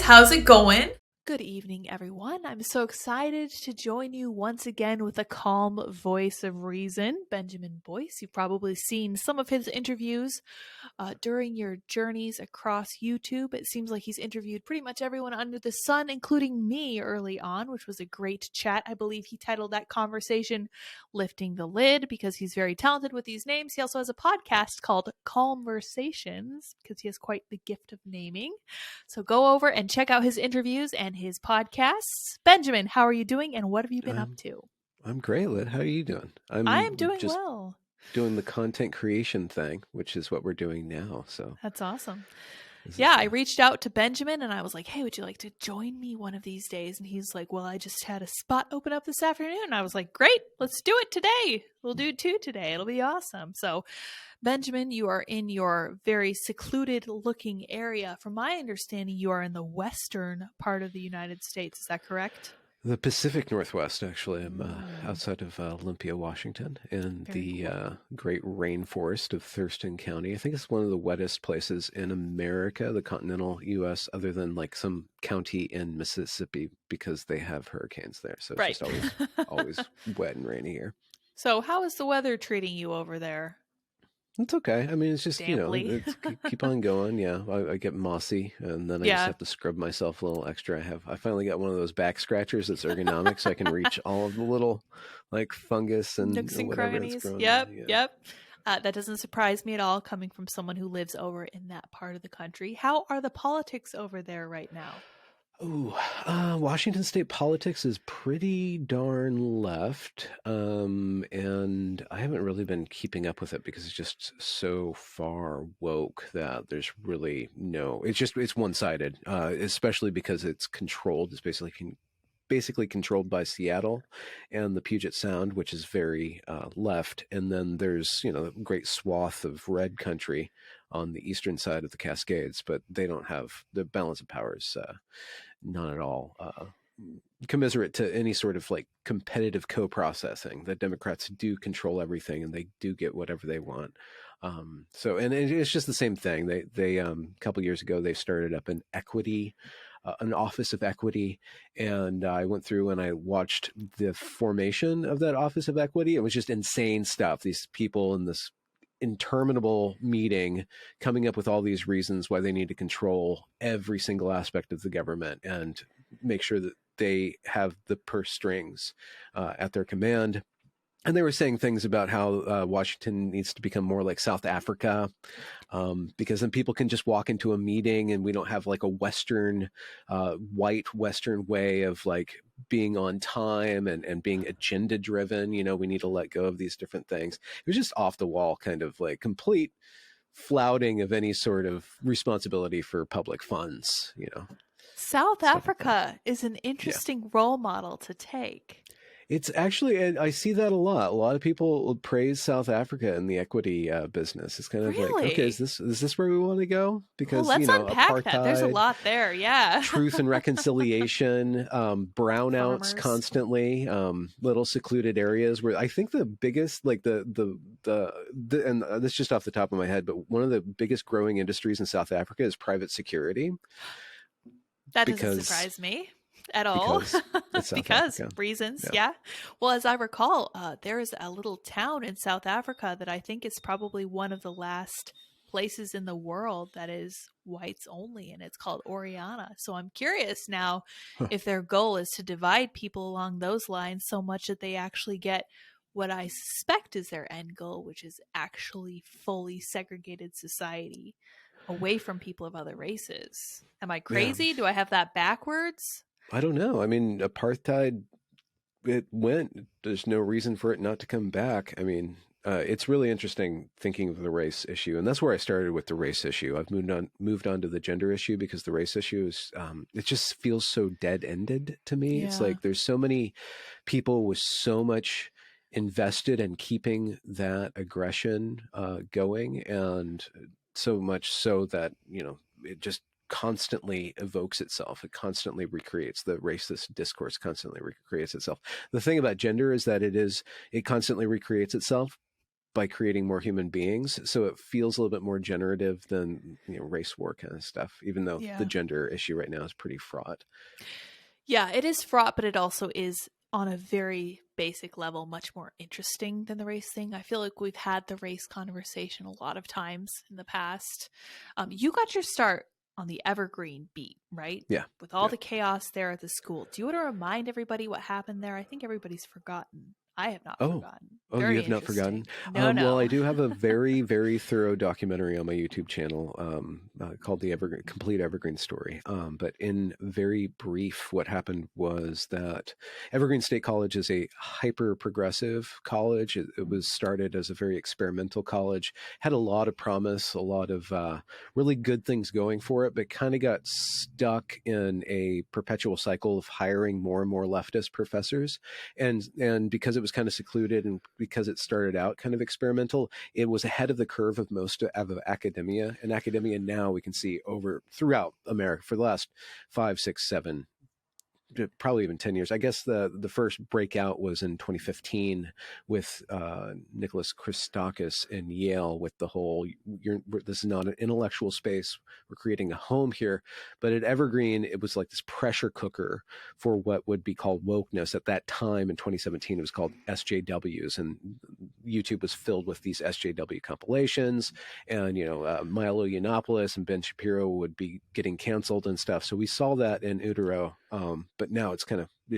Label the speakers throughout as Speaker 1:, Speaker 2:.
Speaker 1: How's it going?
Speaker 2: Good evening, everyone. I'm so excited to join you once again with a calm voice of reason, Benjamin Boyce. You've probably seen some of his interviews during your journeys across YouTube. It seems like he's interviewed pretty much everyone under the sun, including me early on, which was a great chat. I believe he titled that conversation Lifting the Lid because he's very talented with these names. He also has a podcast called Calmversations because he has quite the gift of naming. So go over and check out his interviews and his podcasts. Benjamin, how are you doing and what have you been up to?
Speaker 3: I'm great, Lyd. How are you doing?
Speaker 2: I am doing
Speaker 3: just
Speaker 2: well.
Speaker 3: doing the content creation thing, which is what we're doing now. So
Speaker 2: That's awesome.
Speaker 3: this
Speaker 2: Yeah,
Speaker 3: is,
Speaker 2: I reached out to Benjamin and I was like, hey, would you like to join me one of these days? And he's like, well, I just had a spot open up this afternoon. And I was like, great, let's do it today. We'll do 2 today. It'll be awesome. So, Benjamin, you are in your very secluded looking area. From my understanding, you are in the western part of the United States. Is that correct?
Speaker 3: the Pacific Northwest, actually. I'm outside of Olympia, Washington, in
Speaker 2: Very cool.
Speaker 3: great rainforest of Thurston County. I think it's one of the wettest places in America, the continental U.S., other than like some county in Mississippi, because they have hurricanes there. So it's
Speaker 2: Right.
Speaker 3: just always wet and rainy here.
Speaker 2: So, how is the weather treating you over there?
Speaker 3: It's okay. I mean, it's just,
Speaker 2: Damply.
Speaker 3: keep on going. Yeah. I get mossy and then I just
Speaker 2: Yeah.
Speaker 3: have to scrub myself a little extra. I finally got one of those back scratchers that's ergonomic so I can reach all of the little like fungus and
Speaker 2: Nooks and
Speaker 3: whatever that's
Speaker 2: crannies.
Speaker 3: growing.
Speaker 2: Yep,
Speaker 3: on. Yeah.
Speaker 2: yep. That doesn't surprise me at all coming from someone who lives over in that part of the country. How are the politics over there right now?
Speaker 3: Washington state politics is pretty darn left. And I haven't really been keeping up with it because it's just so far woke that there's really it's one-sided, especially because it's controlled. It's basically controlled by Seattle and the Puget Sound, which is very left. And then there's, a great swath of red country on the eastern side of the Cascades, but they don't have the balance of powers, not at all commiserate to any sort of like competitive co-processing. The Democrats do control everything and they do get whatever they want. And it's just the same thing. They a couple years ago, they started up an office of equity. And I went through and I watched the formation of that office of equity. It was just insane stuff. These people in this interminable meeting coming up with all these reasons why they need to control every single aspect of the government and make sure that they have the purse strings at their command. And they were saying things about how Washington needs to become more like South Africa, because then people can just walk into a meeting and we don't have like a white Western way of like being on time and being agenda driven. We need to let go of these different things. It was just off the wall, kind of like complete flouting of any sort of responsibility for public funds,
Speaker 2: South
Speaker 3: Stuff like
Speaker 2: Africa is an interesting role model to take.
Speaker 3: It's actually, I see that a lot. A lot of people praise South Africa in the equity business. It's kind of like,
Speaker 2: Really?
Speaker 3: okay, is this where we want to go? Because
Speaker 2: Well, let's unpack
Speaker 3: apartheid,
Speaker 2: that. There's a lot there. Yeah.
Speaker 3: truth and reconciliation, brownouts
Speaker 2: Farmers.
Speaker 3: constantly, little secluded areas where I think the biggest, like and this is just off the top of my head, but one of the biggest growing industries in South Africa is private security.
Speaker 2: That doesn't surprise me at all.
Speaker 3: Because it's South
Speaker 2: Because
Speaker 3: Africa.
Speaker 2: reasons,
Speaker 3: Yeah.
Speaker 2: yeah. Well, as I recall, there is a little town in South Africa that I think is probably one of the last places in the world that is whites only, and it's called Oriana. So I'm curious now if their goal is to divide people along those lines so much that they actually get what I suspect is their end goal, which is actually fully segregated society away from people of other races. Am I crazy?
Speaker 3: Yeah.
Speaker 2: Do I have that backwards?
Speaker 3: I don't know. I mean, apartheid, it went. There's no reason for it not to come back. I mean, it's really interesting thinking of the race issue, and that's where I started with the race issue. I've moved on to the gender issue because the race issue is, it just feels so dead-ended to me. It's
Speaker 2: Yeah.
Speaker 3: like there's so many people with so much invested in keeping that aggression going, and so much so that it just constantly evokes itself. It constantly recreates the racist discourse, constantly recreates itself. The thing about gender is that it constantly recreates itself, by creating more human beings. So it feels a little bit more generative than, race war kind of stuff, even though the
Speaker 2: Yeah.
Speaker 3: gender issue right now is pretty fraught.
Speaker 2: Yeah, it is fraught, but it also is on a very basic level much more interesting than the race thing. I feel like we've had the race conversation a lot of times in the past. You got your start on the Evergreen beat, right?
Speaker 3: Yeah.
Speaker 2: With all
Speaker 3: Yeah.
Speaker 2: the chaos there at the school. Do you want to remind everybody what happened there? I think everybody's forgotten. I have not forgotten.
Speaker 3: Oh, you
Speaker 2: Very
Speaker 3: have not forgotten?
Speaker 2: interesting. No,
Speaker 3: Well, I
Speaker 2: no.
Speaker 3: do have a very, very thorough documentary on my YouTube channel called the Complete Evergreen Story. But in very brief, what happened was that Evergreen State College is a hyper-progressive college. It was started as a very experimental college, had a lot of promise, a lot of really good things going for it, but kind of got stuck in a perpetual cycle of hiring more and more leftist professors. And because it was kind of secluded and because it started out kind of experimental, it was ahead of the curve of most of academia. And academia now we can see throughout America for the last 5, 6, 7, probably even 10 years. I guess the first breakout was in 2015 with Nicholas Christakis in Yale with the whole, this is not an intellectual space, we're creating a home here. But at Evergreen, it was like this pressure cooker for what would be called wokeness. At that time in 2017, it was called SJWs, and YouTube was filled with these SJW compilations, and Milo Yiannopoulos and Ben Shapiro would be getting canceled and stuff. So we saw that in utero. But now it's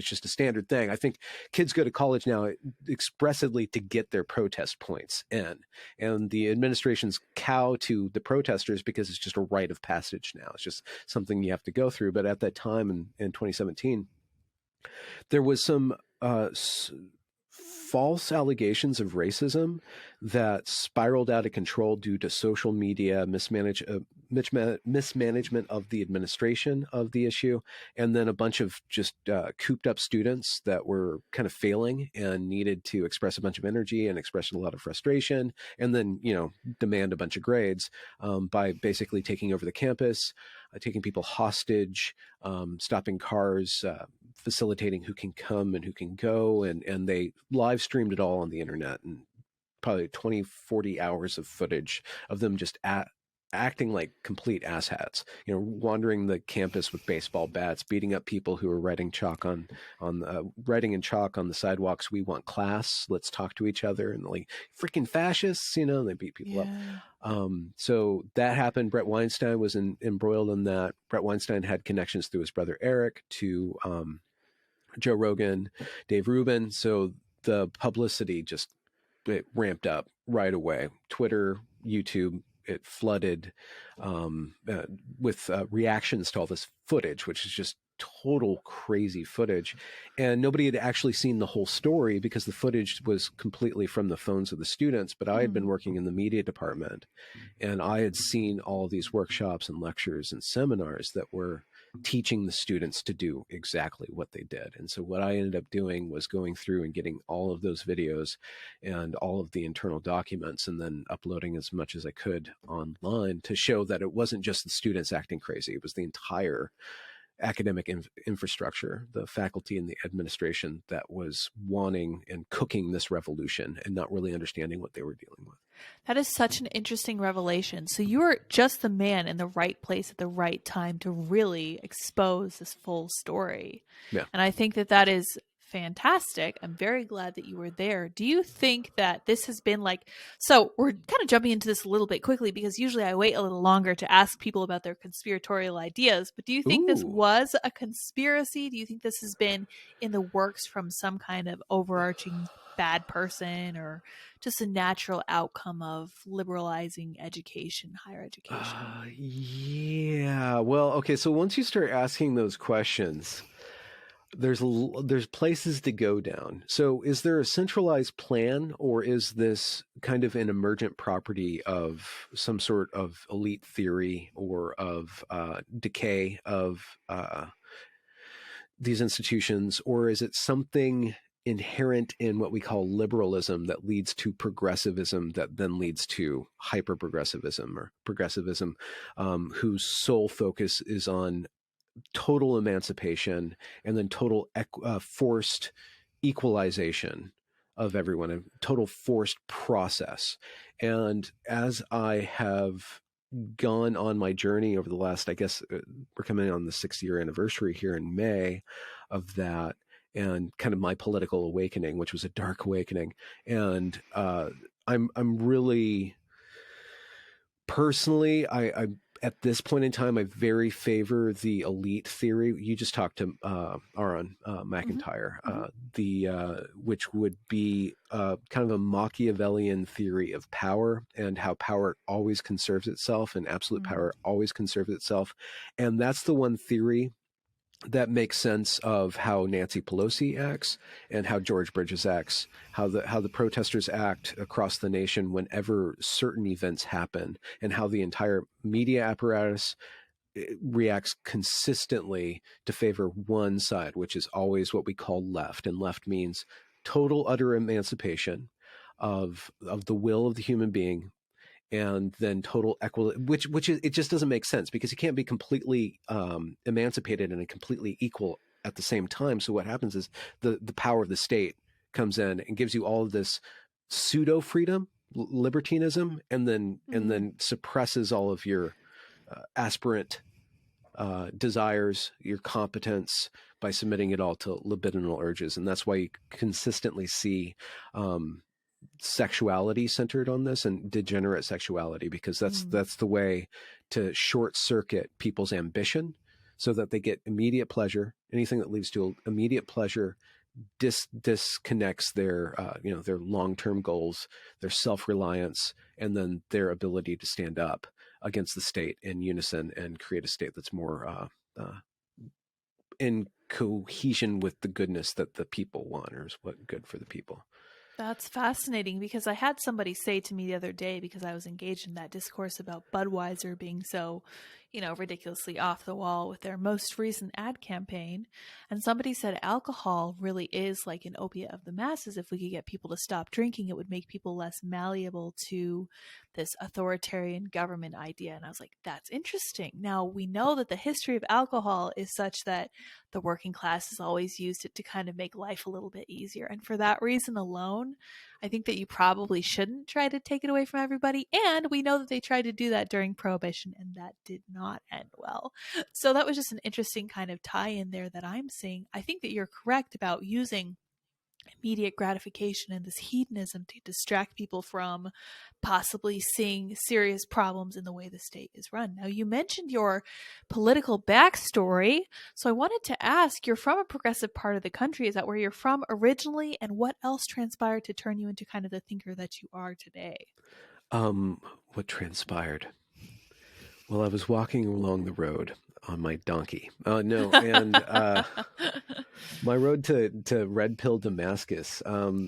Speaker 3: just a standard thing. I think kids go to college now expressly to get their protest points in, and the administration's cow to the protesters because it's just a rite of passage now. It's just something you have to go through. But at that time in 2017, there was some false allegations of racism that spiraled out of control due to social media mismanagement of the administration of the issue, and then a bunch of just cooped up students that were kind of failing and needed to express a bunch of energy and express a lot of frustration, and then demand a bunch of grades by basically taking over the campus, taking people hostage, stopping cars, facilitating who can come and who can go, and they live streamed it all on the internet, and probably 20, 40 hours of footage of them just acting like complete asshats, wandering the campus with baseball bats, beating up people who are writing in chalk on the sidewalks. We want class. Let's talk to each other. And like freaking fascists, and they beat people up. So that happened. Brett Weinstein was embroiled in that. Brett Weinstein had connections through his brother Eric to Joe Rogan, Dave Rubin. So the publicity it ramped up right away. Twitter, YouTube, it flooded with reactions to all this footage, which is just total crazy footage. And nobody had actually seen the whole story because the footage was completely from the phones of the students. But I had been working in the media department, and I had seen all these workshops and lectures and seminars that were teaching the students to do exactly what they did. And so what I ended up doing was going through and getting all of those videos and all of the internal documents, and then uploading as much as I could online to show that it wasn't just the students acting crazy. It was the entire academic infrastructure, the faculty and the administration that was wanting and cooking this revolution and not really understanding what they were dealing with.
Speaker 2: That is such an interesting revelation. So you were just the man in the right place at the right time to really expose this full story.
Speaker 3: Yeah.
Speaker 2: And I think that is fantastic. I'm very glad that you were there. Do you think that this has been so we're kind of jumping into this a little bit quickly because usually I wait a little longer to ask people about their conspiratorial ideas, but do you think this was a conspiracy? Do you think this has been in the works from some kind of overarching bad person, or just a natural outcome of liberalizing education, higher education?
Speaker 3: Yeah. Well, okay. So once you start asking those questions, there's places to go down. So is there a centralized plan, or is this kind of an emergent property of some sort of elite theory or of decay of these institutions, or is it something inherent in what we call liberalism that leads to progressivism that then leads to hyper progressivism or progressivism, whose sole focus is on total emancipation and then total forced equalization of everyone, a total forced process. And as I have gone on my journey over the last, I guess we're coming on the 6th-year anniversary here in May of that, and kind of my political awakening, which was a dark awakening. And I'm really personally, I at this point in time, I very favor the elite theory. You just talked to Aaron McIntyre, which would be kind of a Machiavellian theory of power, and how power always conserves itself, and absolute power always conserves itself. And that's the one theory that makes sense of how Nancy Pelosi acts, and how George Bridges acts, how the protesters act across the nation whenever certain events happen, and how the entire media apparatus reacts consistently to favor one side, which is always what we call left. And left means total, utter emancipation of the will of the human being, and then total equal, which is, it just doesn't make sense, because you can't be completely emancipated and completely equal at the same time. So what happens is the power of the state comes in and gives you all of this pseudo freedom, libertinism, and then suppresses all of your aspirant desires, your competence, by submitting it all to libidinal urges. And that's why you consistently see sexuality centered on this, and degenerate sexuality, because that's the way to short circuit people's ambition, so that they get immediate pleasure. Anything that leads to immediate pleasure disconnects their their long-term goals, their self-reliance, and then their ability to stand up against the state in unison and create a state that's more in cohesion with the goodness that the people want, or is what good for the people.
Speaker 2: That's fascinating, because I had somebody say to me the other day, because I was engaged in that discourse about Budweiser being so, ridiculously off the wall with their most recent ad campaign. And somebody said alcohol really is like an opiate of the masses. If we could get people to stop drinking, it would make people less malleable to this authoritarian government idea. And I was like, that's interesting. Now, we know that the history of alcohol is such that the working class has always used it to kind of make life a little bit easier. And for that reason alone, I think that you probably shouldn't try to take it away from everybody. And we know that they tried to do that during Prohibition, and that did not end well. So that was just an interesting kind of tie in there that I'm seeing. I think that you're correct about using immediate gratification and this hedonism to distract people from possibly seeing serious problems in the way the state is run. Now, you mentioned your political backstory, so I wanted to ask, you're from a progressive part of the country. Is that where you're from originally? And what else transpired to turn you into kind of the thinker that you are today?
Speaker 3: What transpired? Well, I was walking along the road on my donkey. My road to Red Pill Damascus.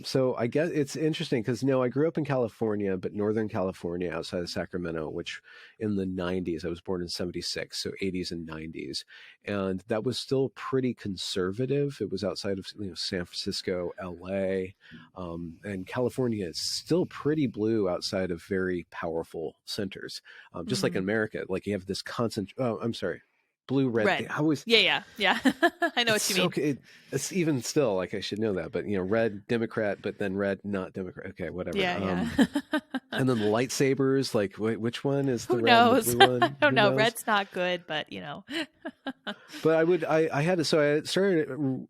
Speaker 3: So I guess it's interesting because, I grew up in California, but Northern California outside of Sacramento, which in the 90s, I was born in 76, so 80s and 90s. And that was still pretty conservative. It was outside of San Francisco, LA, and California is still pretty blue outside of very powerful centers. Just like in America, like you have this blue, red.
Speaker 2: Yeah. I know what you mean.
Speaker 3: It's even still, like, I should know that, but red Democrat, but then red not Democrat. Okay, whatever.
Speaker 2: Yeah.
Speaker 3: And then the lightsabers, like, which one is the
Speaker 2: Who
Speaker 3: red
Speaker 2: knows?
Speaker 3: and the blue one?
Speaker 2: I don't know.
Speaker 3: Knows?
Speaker 2: Red's not good, but
Speaker 3: But I started.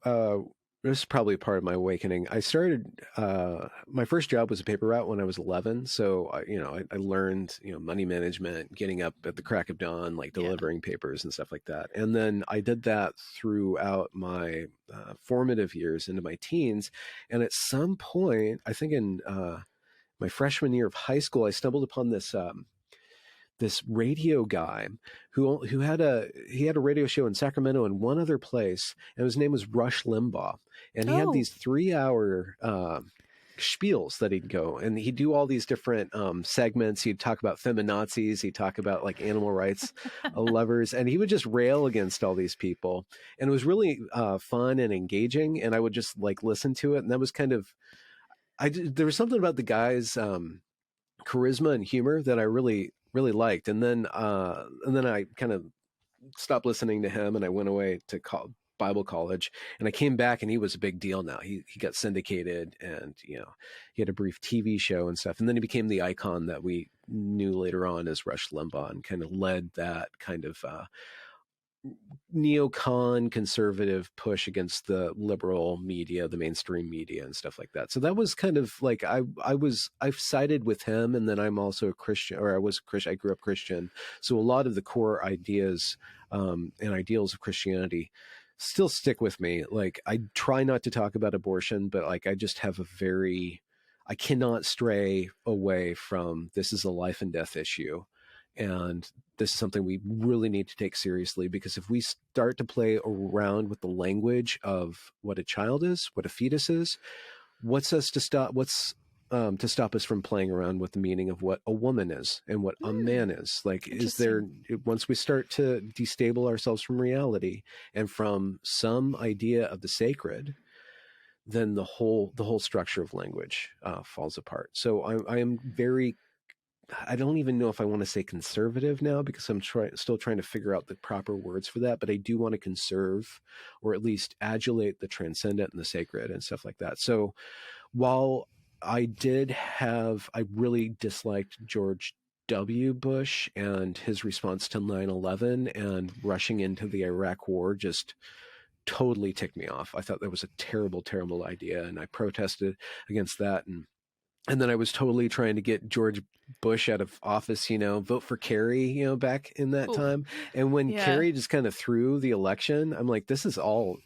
Speaker 3: This is probably part of my awakening. I started, my first job was a paper route when I was 11. So, I learned, money management, getting up at the crack of dawn, like delivering papers and stuff like that. And then I did that throughout my formative years into my teens. And at some point, I think in my freshman year of high school, I stumbled upon this radio guy who had a radio show in Sacramento and one other place, and his name was Rush Limbaugh, and he had these 3-hour spiels that he'd go, and he'd do all these different segments. He'd talk about feminazis, he'd talk about like animal rights lovers, and he would just rail against all these people, and it was really fun and engaging, and I would just like listen to it, and that was kind of, there was something about the guy's charisma and humor that I really liked. And then I kind of stopped listening to him, and I went away to Bible college, and I came back and he was a big deal now. He got syndicated, and he had a brief TV show and stuff, and then he became the icon that we knew later on as Rush Limbaugh, and kind of led that kind of neocon conservative push against the liberal media, the mainstream media and stuff like that. So that was kind of like I've sided with him, and then I'm also a Christian, or I was a Christian. I grew up Christian, so a lot of the core ideas and ideals of Christianity still stick with me. Like, I try not to talk about abortion, but like I just have I cannot stray away from, this is a life and death issue. And this is something we really need to take seriously, because if we start to play around with the language of what a child is, what a fetus is, what's to stop us from playing around with the meaning of what a woman is and what a man is? Like, is there, once we start to destabilize ourselves from reality and from some idea of the sacred, then the whole structure of language falls apart. So I am very, I don't even know if I want to say conservative now, because I'm still trying to figure out the proper words for that, but I do want to conserve, or at least adulate, the transcendent and the sacred and stuff like that. So while I really disliked George W. Bush and his response to 9/11 and rushing into the Iraq war just totally ticked me off. I thought that was a terrible, terrible idea, and I protested against that. And then I was totally trying to get George Bush out of office, vote for Kerry, back in that time. And when Kerry just kind of threw the election, I'm like, it's all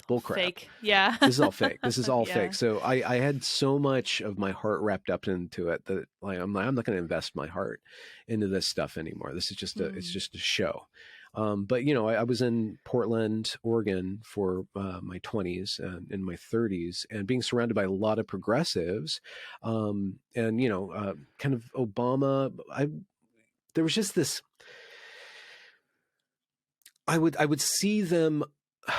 Speaker 3: bullcrap.
Speaker 2: Fake. Yeah.
Speaker 3: This is all fake. This is all fake. So I had so much of my heart wrapped up into it that I'm not going to invest my heart into this stuff anymore. This is just it's just a show. But I was in Portland, Oregon for my 20s and in my 30s, and being surrounded by a lot of progressives, and kind of Obama. There was just this. I would see them.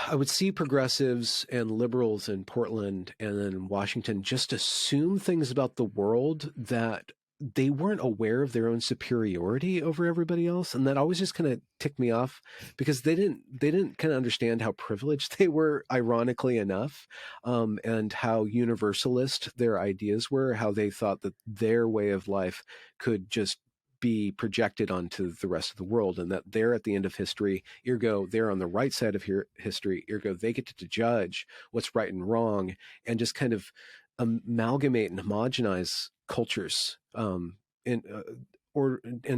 Speaker 3: I would see progressives and liberals in Portland and then Washington just assume things about the world that they weren't aware of their own superiority over everybody else. And that always just kind of ticked me off, because they didn't kind of understand how privileged they were, ironically enough, and how universalist their ideas were, how they thought that their way of life could just be projected onto the rest of the world, and that they're at the end of history, ergo they're on the right side of history, ergo they get to judge what's right and wrong, and just kind of amalgamate and homogenize cultures and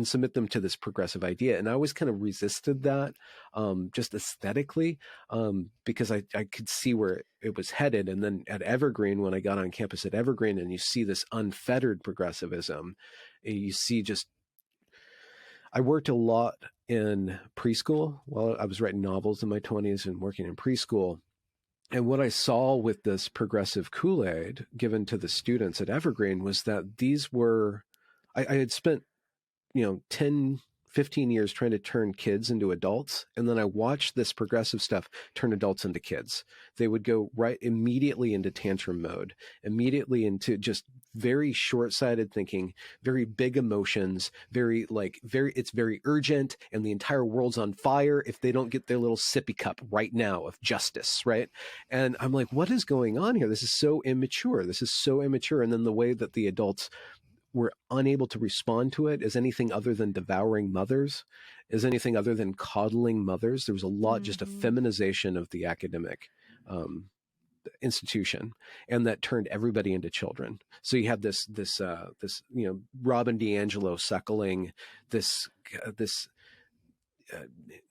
Speaker 3: submit them to this progressive idea. And I always kind of resisted that, just aesthetically, because I could see where it was headed. And then at Evergreen, when I got on campus at Evergreen, and you see this unfettered progressivism, you see just, I worked a lot in preschool while I was writing novels in my 20s and working in preschool. And what I saw with this progressive Kool-Aid given to the students at Evergreen was that these were, I had spent, 10, 15 years trying to turn kids into adults. And then I watched this progressive stuff turn adults into kids. They would go right immediately into tantrum mode, immediately into just very short-sighted thinking, very big emotions, it's very urgent, and the entire world's on fire if they don't get their little sippy cup right now of justice, right? And I'm like, what is going on here? This is so immature. And then the way that the adults were unable to respond to it as anything other than devouring mothers, as anything other than coddling mothers. There was a lot, just a feminization of the academic institution, and that turned everybody into children. So you have this Robin DiAngelo suckling this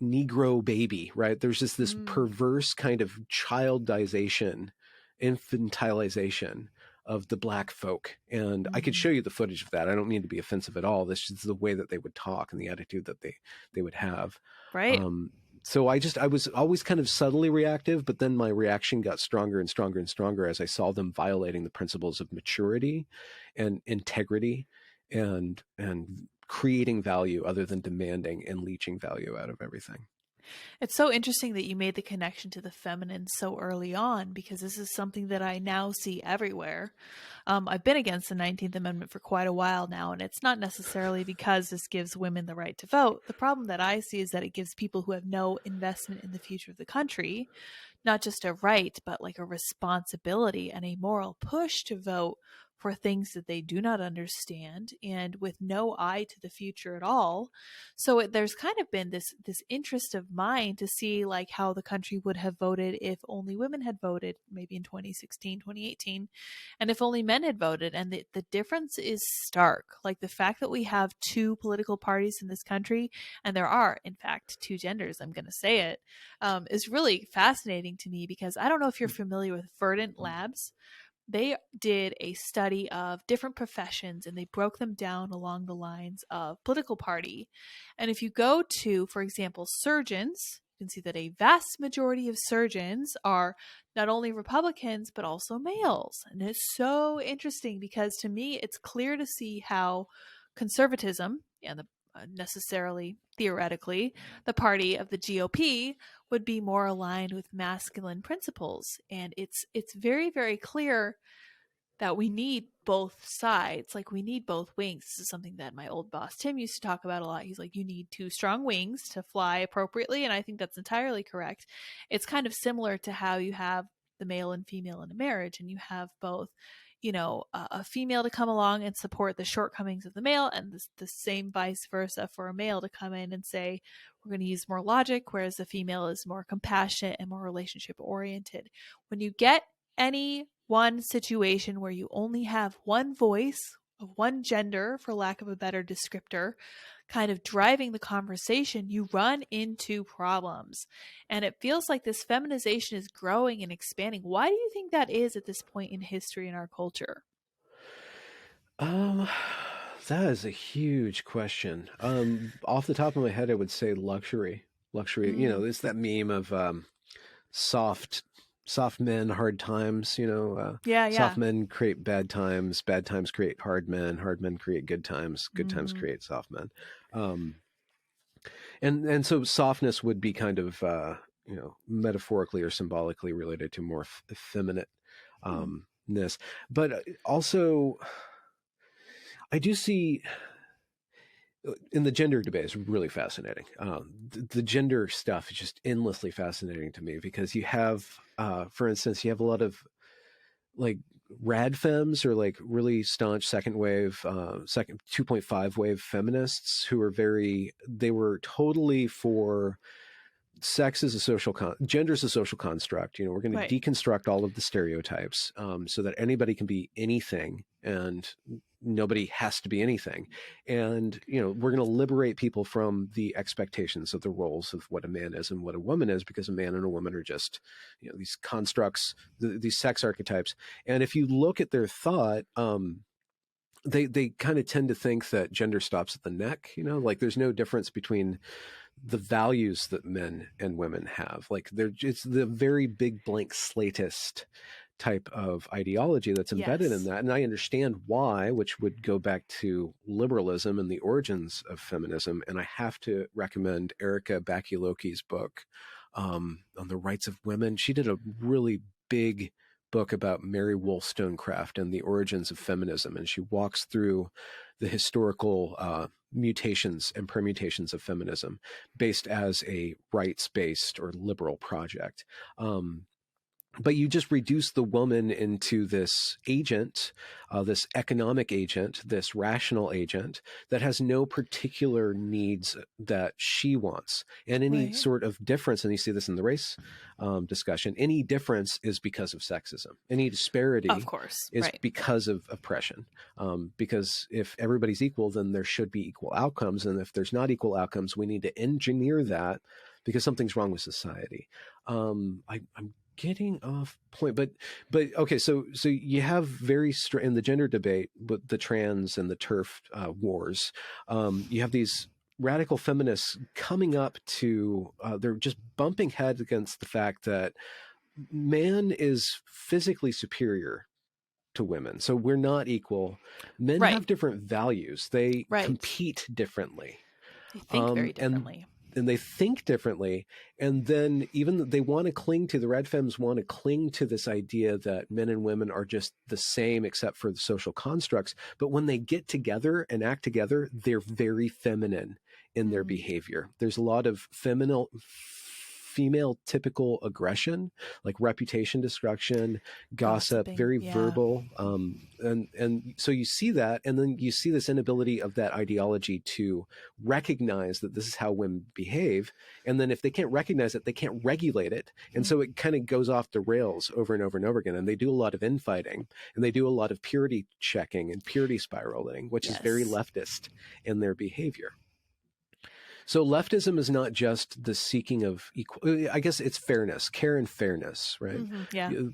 Speaker 3: Negro baby, right? There's just this perverse kind of childization, infantilization of the Black folk. And I could show you the footage of that. I don't mean to be offensive at all. This is the way that they would talk and the attitude that they would have.
Speaker 2: Right.
Speaker 3: So I was always kind of subtly reactive, but then my reaction got stronger and stronger and stronger as I saw them violating the principles of maturity and integrity and creating value other than demanding and leeching value out of everything.
Speaker 2: It's so interesting that you made the connection to the feminine so early on, because this is something that I now see everywhere. I've been against the 19th Amendment for quite a while now, and it's not necessarily because this gives women the right to vote. The problem that I see is that it gives people who have no investment in the future of the country not just a right, but like a responsibility and a moral push to vote for things that they do not understand and with no eye to the future at all. So there's kind of been this interest of mine to see like how the country would have voted if only women had voted, maybe in 2016, 2018, and if only men had voted. And the difference is stark. Like the fact that we have two political parties in this country, and there are in fact two genders, I'm going to say it, is really fascinating to me, because I don't know if you're familiar with Verdant Labs. They did a study of different professions and they broke them down along the lines of political party. And if you go to, for example, surgeons, you can see that a vast majority of surgeons are not only Republicans, but also males. And it's so interesting because to me, it's clear to see how conservatism and the necessarily theoretically the party of the GOP would be more aligned with masculine principles. And it's very, very clear that we need both sides. Like we need both wings. This is something that my old boss Tim used to talk about a lot. He's like, you need two strong wings to fly appropriately. And I think that's entirely correct. It's kind of similar to how you have the male and female in a marriage, and you have both, a female to come along and support the shortcomings of the male, and the same vice versa for a male to come in and say, we're going to use more logic, whereas the female is more compassionate and more relationship oriented. When you get any one situation where you only have one voice of one gender, for lack of a better descriptor, kind of driving the conversation, you run into problems. And it feels like this feminization is growing and expanding. Why do you think that is at this point in history in our culture?
Speaker 3: Um, that is a huge question. Off the top of my head, I would say luxury. Luxury,
Speaker 2: Mm.
Speaker 3: it's that meme of soft men, hard times,
Speaker 2: Yeah, yeah.
Speaker 3: soft men create bad times create hard men create good times
Speaker 2: Mm-hmm.
Speaker 3: create soft men. Um, and so softness would be kind of metaphorically or symbolically related to more effeminate
Speaker 2: Hmm.
Speaker 3: ness. But also I do see in the gender debate is really fascinating. The gender stuff is just endlessly fascinating to me because you have, for instance, you have a lot of like rad femmes or like really staunch second 2.5 wave feminists who are they were totally for sex is a gender is a social construct. We're going
Speaker 2: Right.
Speaker 3: to deconstruct all of the stereotypes so that anybody can be anything and nobody has to be anything. And, we're going to liberate people from the expectations of the roles of what a man is and what a woman is, because a man and a woman are just, these constructs, these sex archetypes. And if you look at their thought, they kind of tend to think that gender stops at the neck, like there's no difference between the values that men and women have. Like it's the very big blank slatist type of ideology that's embedded in
Speaker 2: Yes.
Speaker 3: that. And I understand why, which would go back to liberalism and the origins of feminism. And I have to recommend Erica Bakuloki's book on the rights of women. She did a really big book about Mary Wollstonecraft and the origins of feminism. And she walks through the historical mutations and permutations of feminism based as a rights-based or liberal project. But you just reduce the woman into this agent, this economic agent, this rational agent that has no particular needs that she wants. And any
Speaker 2: Right.
Speaker 3: sort of difference, and you see this in the race discussion, any difference is because of sexism. Any
Speaker 2: Of
Speaker 3: disparity
Speaker 2: course.
Speaker 3: is
Speaker 2: Right.
Speaker 3: because of oppression. Because if everybody's equal, then there should be equal outcomes. And if there's not equal outcomes, we need to engineer that because something's wrong with society. I'm getting off point, but okay. So you have in the gender debate, with the trans and the turf wars, you have these radical feminists coming up to they're just bumping heads against the fact that man is physically superior to women, so we're not equal. Men
Speaker 2: Right.
Speaker 3: have different values. They
Speaker 2: Right.
Speaker 3: compete differently.
Speaker 2: They think very
Speaker 3: And
Speaker 2: differently.
Speaker 3: they think differently. And then even they want to cling to, the red femmes want to cling to this idea that men and women are just the same except for the social constructs. But when they get together and act together, they're very feminine in their behavior. There's a lot of female typical aggression, like reputation destruction, gossip, very verbal. And so you see that, and then you see this inability of that ideology to recognize that this is how women behave. And then if they can't recognize it, they can't regulate it. And so it kind of goes off the rails over and over and over again. And they do a lot of infighting, and they do a lot of purity checking and purity spiraling, which is very leftist in their behavior. So leftism is not just the seeking of I guess it's fairness, care and fairness, right?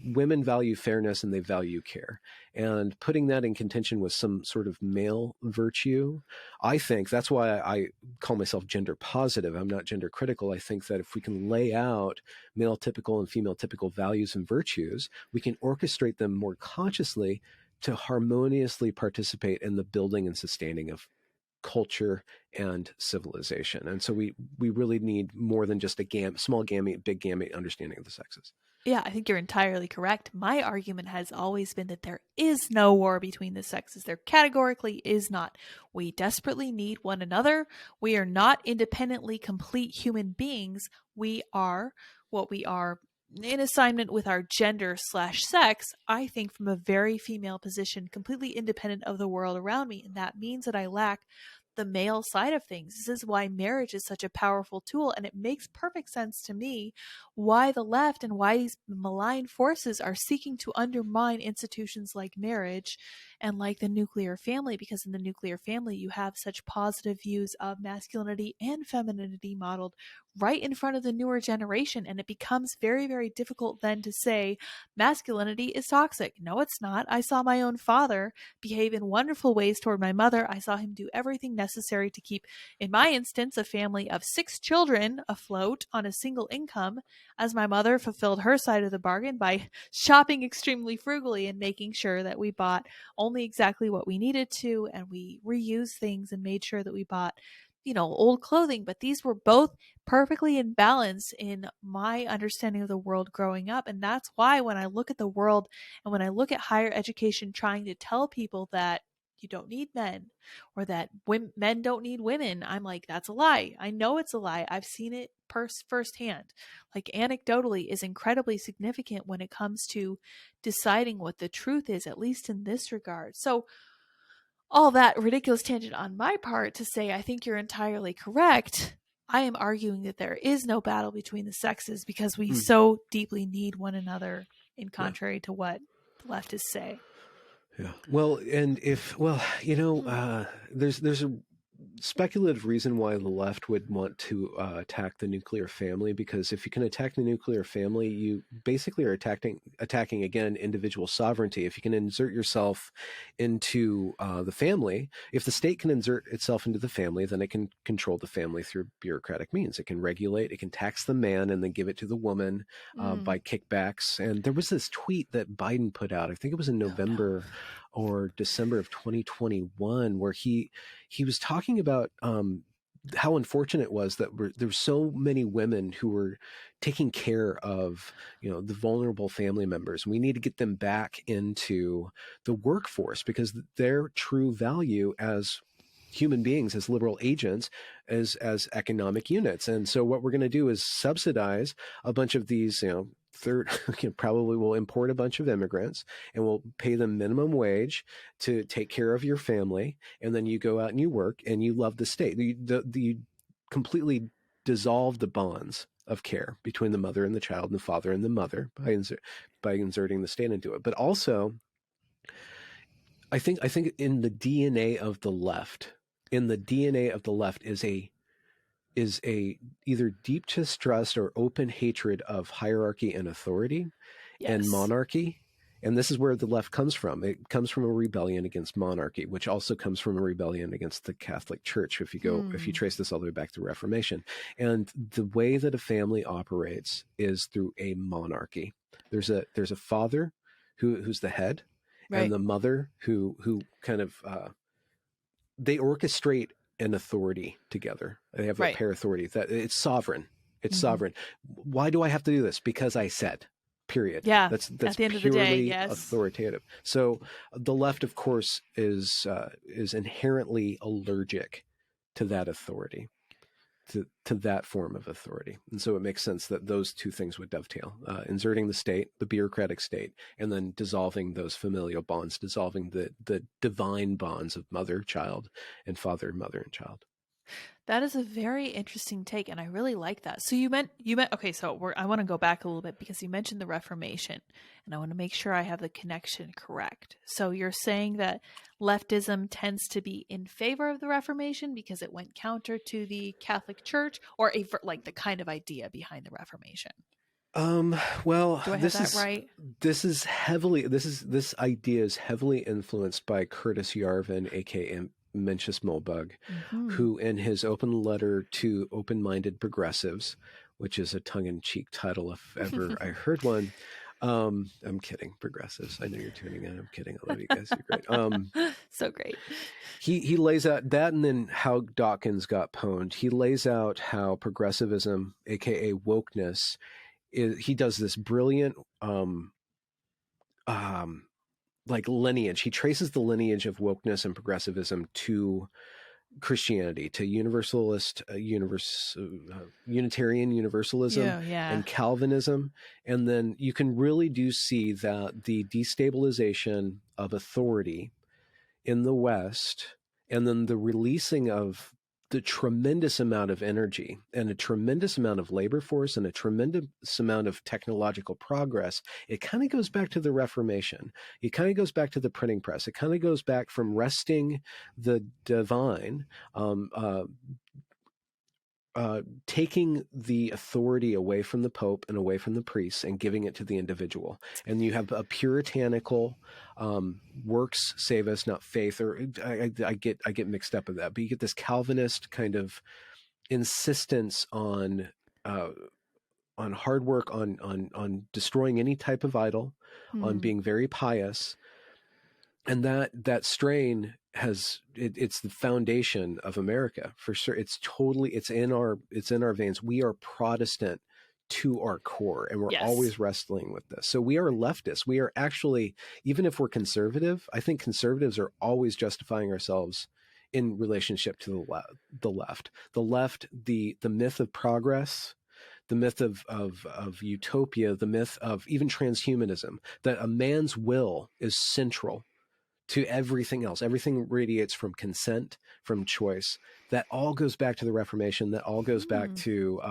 Speaker 3: Women value fairness and they value care. And putting that in contention with some sort of male virtue, I think that's why I call myself gender positive. I'm not gender critical. I think that if we can lay out male typical and female typical values and virtues, we can orchestrate them more consciously to harmoniously participate in the building and sustaining of culture and civilization. And so we really need more than just a small gamete, big gamete understanding of the sexes.
Speaker 2: Yeah, I think you're entirely correct. My argument has always been that there is no war between the sexes. There categorically is not. We desperately need one another. We are not independently complete human beings. We are what we are in assignment with our gender/sex, I think from a very female position, completely independent of the world around me. And that means that I lack the male side of things. This is why marriage is such a powerful tool. And it makes perfect sense to me why the left and why these malign forces are seeking to undermine institutions like marriage and like the nuclear family, because in the nuclear family, you have such positive views of masculinity and femininity modeled right in front of the newer generation. And it becomes very, very difficult then to say masculinity is toxic. No, it's not. I saw my own father behave in wonderful ways toward my mother. I saw him do everything necessary to keep, in my instance, a family of 6 children afloat on a single income, as my mother fulfilled her side of the bargain by shopping extremely frugally and making sure that we bought only exactly what we needed to, and we reused things and made sure that we bought old clothing. But these were both perfectly in balance in my understanding of the world growing up. And that's why when I look at the world and when I look at higher education trying to tell people that you don't need men or that men don't need women, I'm like, that's a lie. I know it's a lie. I've seen it firsthand. Like anecdotally is incredibly significant when it comes to deciding what the truth is, at least in this regard. So all that ridiculous tangent on my part to say I think you're entirely correct. I am arguing that there is no battle between the sexes because we so deeply need one another, in contrary to what the leftists say.
Speaker 3: Yeah. Well, and there's a speculative reason why the left would want to attack the nuclear family, because if you can attack the nuclear family, you basically are attacking again individual sovereignty. If you can insert yourself into the family, if the state can insert itself into the family, then it can control the family through bureaucratic means. It can regulate, it can tax the man and then give it to the woman by kickbacks. And there was this tweet that Biden put out, I think it was in November or December of 2021, where he was talking about how unfortunate it was that there were so many women who were taking care of, the vulnerable family members. We need to get them back into the workforce because their true value as human beings, as liberal agents, as economic units. And so what we're going to do is subsidize a bunch of these, probably we'll import a bunch of immigrants and we'll pay them minimum wage to take care of your family. And then you go out and you work and you love the state. You completely dissolve the bonds of care between the mother and the child and the father and the mother by inserting the state into it. But also, I think in the DNA of the left, is a either deep distrust or open hatred of hierarchy and authority and monarchy. And this is where the left comes from. It comes from a rebellion against monarchy, which also comes from a rebellion against the Catholic Church. If you trace this all the way back to Reformation, and the way that a family operates is through a monarchy. There's a father who's the head, right, and the mother who kind of they orchestrate and authority together. They have a
Speaker 2: Right.
Speaker 3: pair authority. That it's sovereign. It's
Speaker 2: Mhm.
Speaker 3: sovereign. Why do I have to do this? Because I said. Period.
Speaker 2: Yeah.
Speaker 3: That's
Speaker 2: At the end of the day,
Speaker 3: purely
Speaker 2: yes.
Speaker 3: authoritative. So the left, of course, is inherently allergic to that authority, to that form of authority. And so it makes sense that those two things would dovetail, inserting the state, the bureaucratic state, and then dissolving those familial bonds, dissolving the divine bonds of mother, child, and father, mother, and child.
Speaker 2: That is a very interesting take, and I really like that. So you meant okay. So I want to go back a little bit because you mentioned the Reformation, and I want to make sure I have the connection correct. So you're saying that leftism tends to be in favor of the Reformation because it went counter to the Catholic Church, or like the kind of idea behind the Reformation.
Speaker 3: Well,
Speaker 2: Do I have that right?
Speaker 3: This idea is heavily influenced by Curtis Yarvin, aka Mencius Moldbug, who in his open letter to open-minded progressives, which is a tongue-in-cheek title if ever I heard one. I'm kidding, progressives. I know you're tuning in. I'm kidding. I love you guys. You're great.
Speaker 2: So great.
Speaker 3: He lays out that, and then how Dawkins got pwned. He lays out how progressivism, aka wokeness, he does this brilliant like lineage. He traces the lineage of wokeness and progressivism to Christianity, to Unitarian Universalism and Calvinism. And then you can really do see that the destabilization of authority in the West, and then the releasing of the tremendous amount of energy and a tremendous amount of labor force and a tremendous amount of technological progress, it kind of goes back to the Reformation. It kind of goes back to the printing press. It kind of goes back from wresting the divine, taking the authority away from the Pope and away from the priests and giving it to the individual. And you have a puritanical works save us, not faith, or I get mixed up with that. But you get this Calvinist kind of insistence on hard work, on destroying any type of idol, on being very pious. And that strain it's the foundation of America for sure. It's in our veins. We are Protestant to our core, and we're always wrestling with this. So we are leftists. We are actually, even if we're conservative, I think conservatives are always justifying ourselves in relationship to the left. The myth of progress, the myth of utopia, the myth of even transhumanism, that a man's will is central to everything else. Everything radiates from consent, from choice. That all goes back to the Reformation. That all goes back to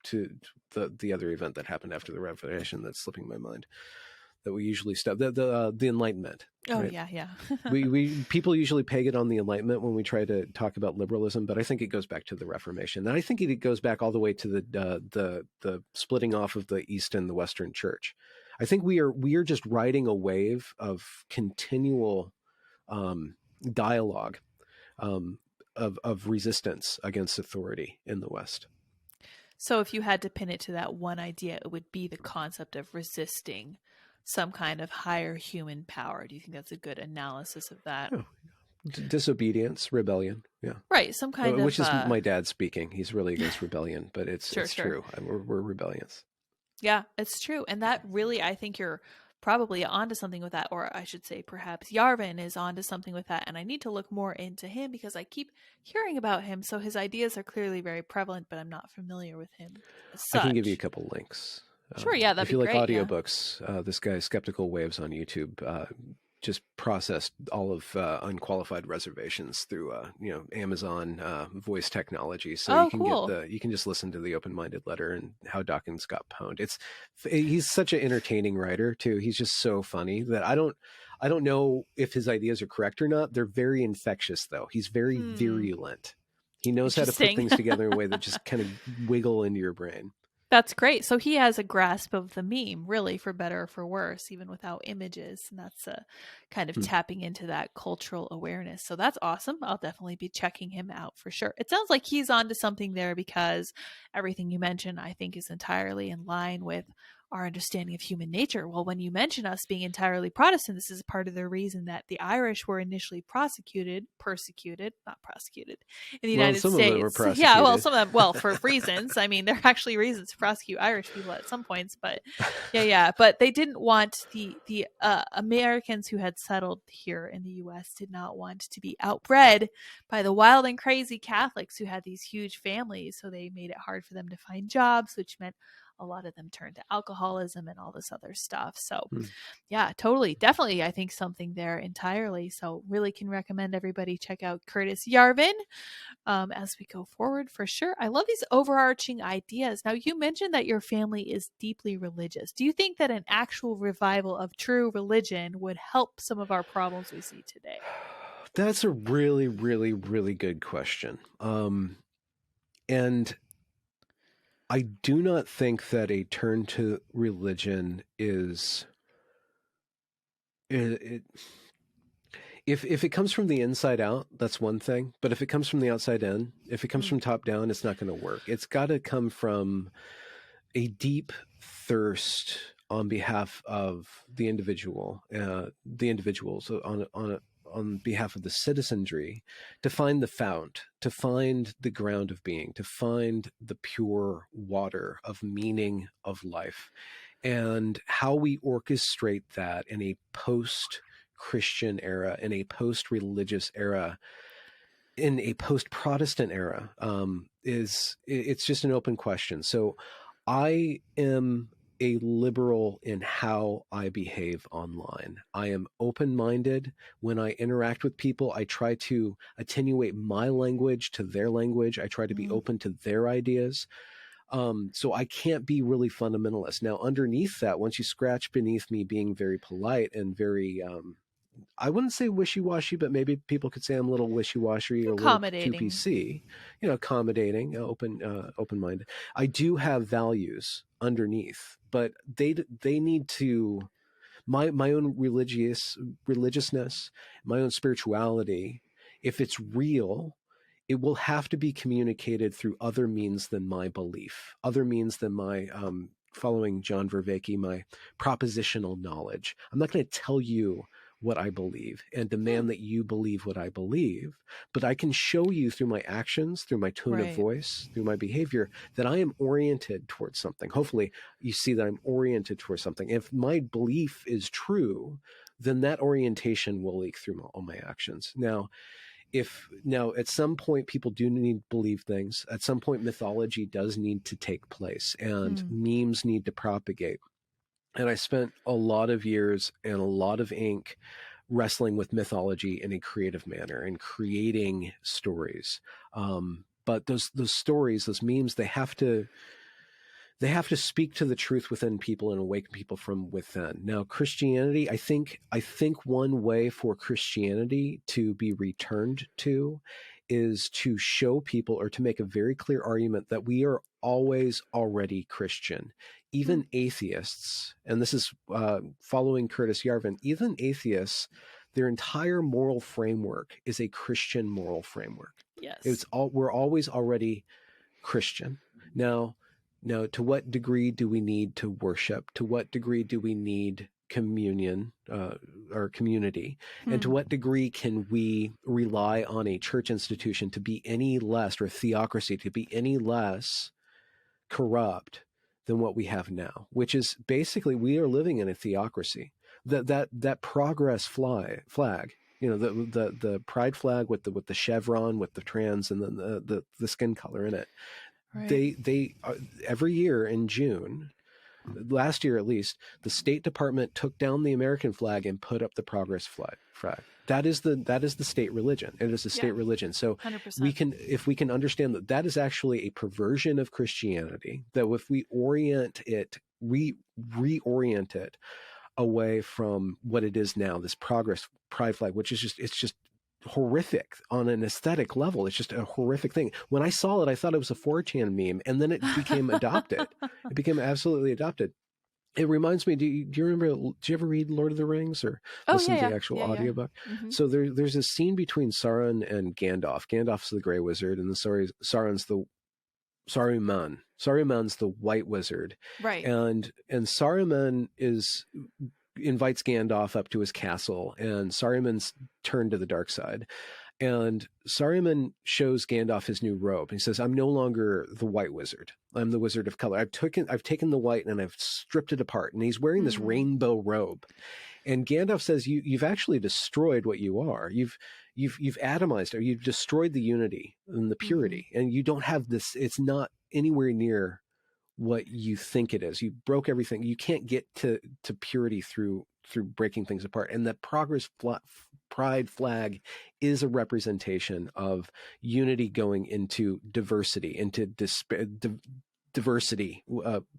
Speaker 3: the other event that happened after the Reformation that's slipping my mind, that we usually stop, the Enlightenment.
Speaker 2: Oh,
Speaker 3: right?
Speaker 2: yeah.
Speaker 3: we people usually peg it on the Enlightenment when we try to talk about liberalism, but I think it goes back to the Reformation. And I think it goes back all the way to the splitting off of the East and the Western Church. I think we are just riding a wave of continual dialogue of resistance against authority in the West.
Speaker 2: So if you had to pin it to that one idea, it would be the concept of resisting some kind of higher human power. Do you think that's a good analysis of that?
Speaker 3: Oh, disobedience, rebellion. Yeah.
Speaker 2: Right. Some kind of...
Speaker 3: Which is my dad speaking. He's really against rebellion, but it's true. We're rebellious.
Speaker 2: Yeah, it's true. And that really, I think you're probably onto something with that, or I should say perhaps Yarvin is onto something with that. And I need to look more into him because I keep hearing about him. So his ideas are clearly very prevalent, but I'm not familiar with him as such.
Speaker 3: I can give you a couple links.
Speaker 2: Sure, yeah, that'd be great.
Speaker 3: If you like audiobooks, this guy, Skeptical Waves on YouTube, just processed all of unqualified reservations through Amazon voice technology. So you can just listen to the open-minded letter and how Dawkins got pwned. He's such an entertaining writer too. He's just so funny that I don't know if his ideas are correct or not. They're very infectious though. He's very virulent. He knows how to put things together in a way that just kind of wiggle into your brain.
Speaker 2: That's great. So he has a grasp of the meme, really, for better or for worse, even without images. And that's kind of tapping into that cultural awareness. So that's awesome. I'll definitely be checking him out for sure. It sounds like he's onto something there because everything you mentioned, I think, is entirely in line with our understanding of human nature. Well, when you mention us being entirely Protestant, this is part of the reason that the Irish were initially not prosecuted in the
Speaker 3: Well,
Speaker 2: United
Speaker 3: some of them were
Speaker 2: States. Yeah, well,
Speaker 3: prosecuted.
Speaker 2: some of them, well, for reasons. I mean, there are actually reasons to prosecute Irish people at some points, but yeah. But they didn't want the Americans who had settled here in the U.S. did not want to be outbred by the wild and crazy Catholics who had these huge families. So they made it hard for them to find jobs, which meant a lot of them turned to alcoholism and all this other stuff. So yeah, totally. Definitely. I think something there entirely. So really can recommend everybody check out Curtis Yarvin as we go forward for sure. I love these overarching ideas. Now, you mentioned that your family is deeply religious. Do you think that an actual revival of true religion would help some of our problems we see today?
Speaker 3: That's a really, really, really good question. And I do not think that a turn to religion is if it comes from the inside out, that's one thing. But if it comes from the outside in, if it comes from top down, it's not going to work. It's got to come from a deep thirst on behalf of the individuals on behalf of the citizenry, to find the fount, to find the ground of being, to find the pure water of meaning of life, and how we orchestrate that in a post-Christian era, in a post-religious era, in a post-Protestant era, it's just an open question. So I am a liberal in how I behave online. I am open-minded. When I interact with people, I try to attenuate my language to their language. I try to be open to their ideas. So I can't be really fundamentalist. Now, underneath that, once you scratch beneath me being very polite and very, I wouldn't say wishy-washy, but maybe people could say I'm a little wishy-washy or a little QPC, accommodating, open-minded. I do have values underneath, but they need to, my own religiousness, my own spirituality, if it's real, it will have to be communicated through other means than my belief, other means than my, following John Vervaeke, my propositional knowledge. I'm not going to tell you what I believe and demand that you believe what I believe, but I can show you through my actions, through my tone of voice, through my behavior, that I am oriented towards something. Hopefully you see that I'm oriented towards something. If my belief is true, then that orientation will leak through all my actions. Now, at some point people do need to believe things, at some point mythology does need to take place and memes need to propagate. And I spent a lot of years and a lot of ink wrestling with mythology in a creative manner and creating stories. But those stories, those memes, they have to speak to the truth within people and awaken people from within. Now, Christianity, I think one way for Christianity to be returned to is to show people, or to make a very clear argument, that we are always already Christian. Even atheists, and this is following Curtis Yarvin, even atheists, their entire moral framework is a Christian moral framework.
Speaker 2: Yes.
Speaker 3: We're always already Christian. Now, to what degree do we need to worship? To what degree do we need communion or community? And to what degree can we rely on a church institution to be any less, or theocracy to be any less corrupt than what we have now? Which is basically, we are living in a theocracy. That progress flag, the pride flag with the chevron, with the trans, and then the skin color in it. Right. They every year in June, last year at least, the State Department took down the American flag and put up the progress flag. That is the state religion. It is a state religion. So 100%. If we can understand that is actually a perversion of Christianity, that if we orient it, reorient it away from what it is now, this progress pride flag, which is just horrific on an aesthetic level. It's just a horrific thing. When I saw it, I thought it was a 4chan meme, and then it became adopted. It became absolutely adopted. It reminds me, do you remember, did you ever read Lord of the Rings or listen to the actual audiobook? Mm-hmm. So there's a scene between Sauron and Gandalf. Gandalf's the Grey Wizard, and Sauron's the Saruman. Saruman's the white wizard.
Speaker 2: Right.
Speaker 3: And Saruman invites Gandalf up to his castle, and Saruman's turned to the dark side. And Saruman shows Gandalf his new robe. He says, "I'm no longer the white wizard. I'm the wizard of color. I've taken the white and I've stripped it apart." And he's wearing this rainbow robe. And Gandalf says, "You've actually destroyed what you are. You've atomized, or you've destroyed the unity and the purity, and you don't have this. It's not anywhere near what you think it is. You broke everything. You can't get to purity through breaking things apart." And that pride flag is a representation of unity going into diversity, into diversity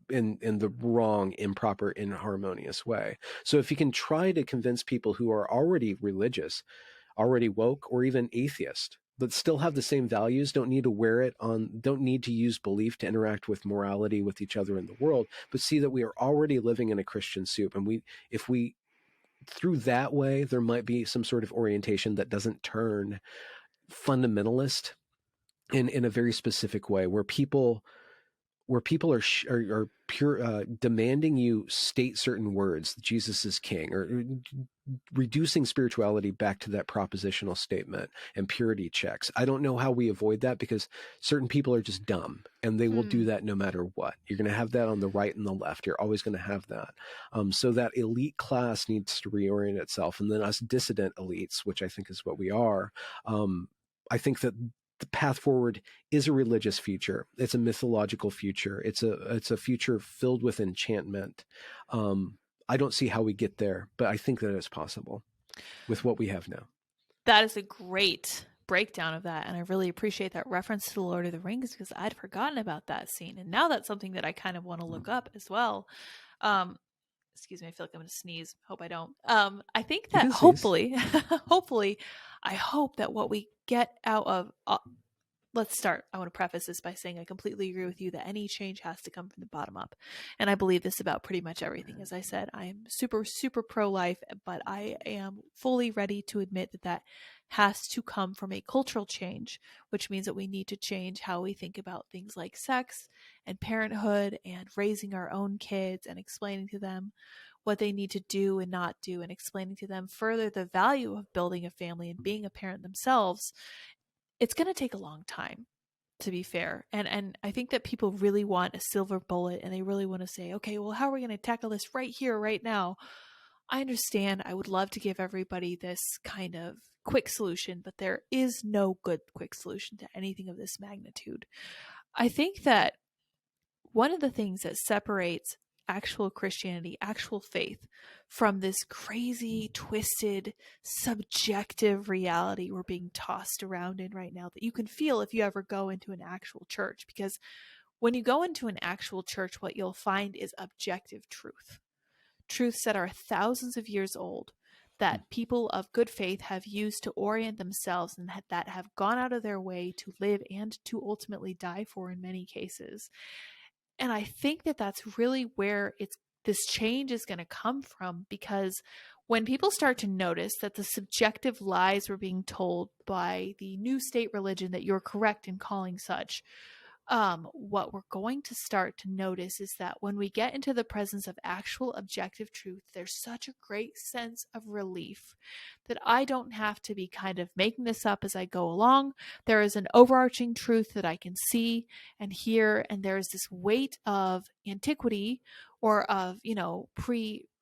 Speaker 3: in the wrong, improper, inharmonious way. So if you can try to convince people who are already religious, already woke, or even atheist, but still have the same values, don't need to use belief to interact with morality with each other in the world, but see that we are already living in a Christian soup. And if we through that way, there might be some sort of orientation that doesn't turn fundamentalist in a very specific way, where people are pure, demanding you state certain words, Jesus is king, or reducing spirituality back to that propositional statement and purity checks. I don't know how we avoid that, because certain people are just dumb and they will do that no matter what. You're going to have that on the right and the left. You're always going to have that. So that elite class needs to reorient itself. And then us dissident elites, which I think is what we are, I think that the path forward is a religious future. It's a mythological future. It's a future filled with enchantment. I don't see how we get there, but I think that it's possible with what we have now.
Speaker 2: That is a great breakdown of that, and I really appreciate that reference to the Lord of the Rings, because I'd forgotten about that scene, and now that's something that I kind of want to look up as well. Excuse me, I feel like I'm going to sneeze. Hope I don't. I think that hopefully, I hope that what we get out of let's start. I want to preface this by saying I completely agree with you that any change has to come from the bottom up. And I believe this about pretty much everything. As I said, I am super, super pro-life, but I am fully ready to admit that has to come from a cultural change, which means that we need to change how we think about things like sex and parenthood and raising our own kids and explaining to them what they need to do and not do, and explaining to them further the value of building a family and being a parent themselves. It's going to take a long time, to be fair. And I think that people really want a silver bullet, and they really want to say, okay, well, how are we going to tackle this right here, right now? I understand. I would love to give everybody this kind of quick solution, but there is no good quick solution to anything of this magnitude. I think that one of the things that separates actual Christianity, actual faith, from this crazy, twisted, subjective reality we're being tossed around in right now that you can feel if you ever go into an actual church. Because when you go into an actual church, what you'll find is objective truths that are thousands of years old, that people of good faith have used to orient themselves, and that have gone out of their way to live and to ultimately die for in many cases. And I think that that's really where this change is going to come from, because when people start to notice that the subjective lies we're being told by the new state religion that you're correct in calling such, what we're going to start to notice is that when we get into the presence of actual objective truth, there's such a great sense of relief that I don't have to be kind of making this up as I go along. There is an overarching truth that I can see and hear, and there is this weight of antiquity or of,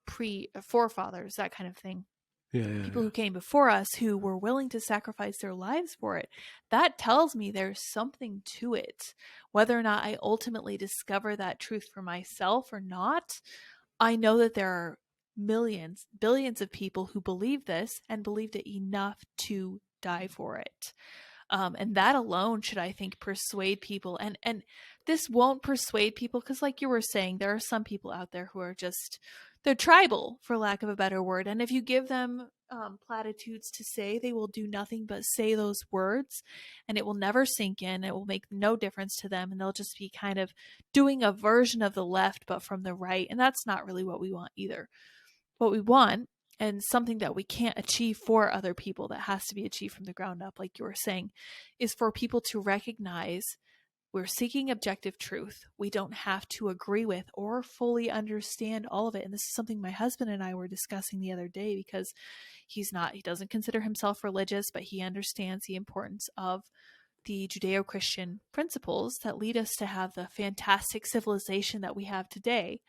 Speaker 2: pre forefathers, that kind of thing. People who came before us who were willing to sacrifice their lives for it. That tells me there's something to it. Whether or not I ultimately discover that truth for myself or not, I know that there are millions, billions of people who believe this and believed it enough to die for it. And that alone should, I think, persuade people. And this won't persuade people because, like you were saying, there are some people out there who are just, they're tribal, for lack of a better word. And if you give them platitudes to say, they will do nothing but say those words, and it will never sink in. It will make no difference to them, and they'll just be kind of doing a version of the left, but from the right. And that's not really what we want either. What we want, and something that we can't achieve for other people, that has to be achieved from the ground up, like you were saying, is for people to recognize We're seeking objective truth. We don't have to agree with or fully understand all of it. And this is something my husband and I were discussing the other day, because he doesn't consider himself religious, but he understands the importance of the Judeo-Christian principles that lead us to have the fantastic civilization that we have today.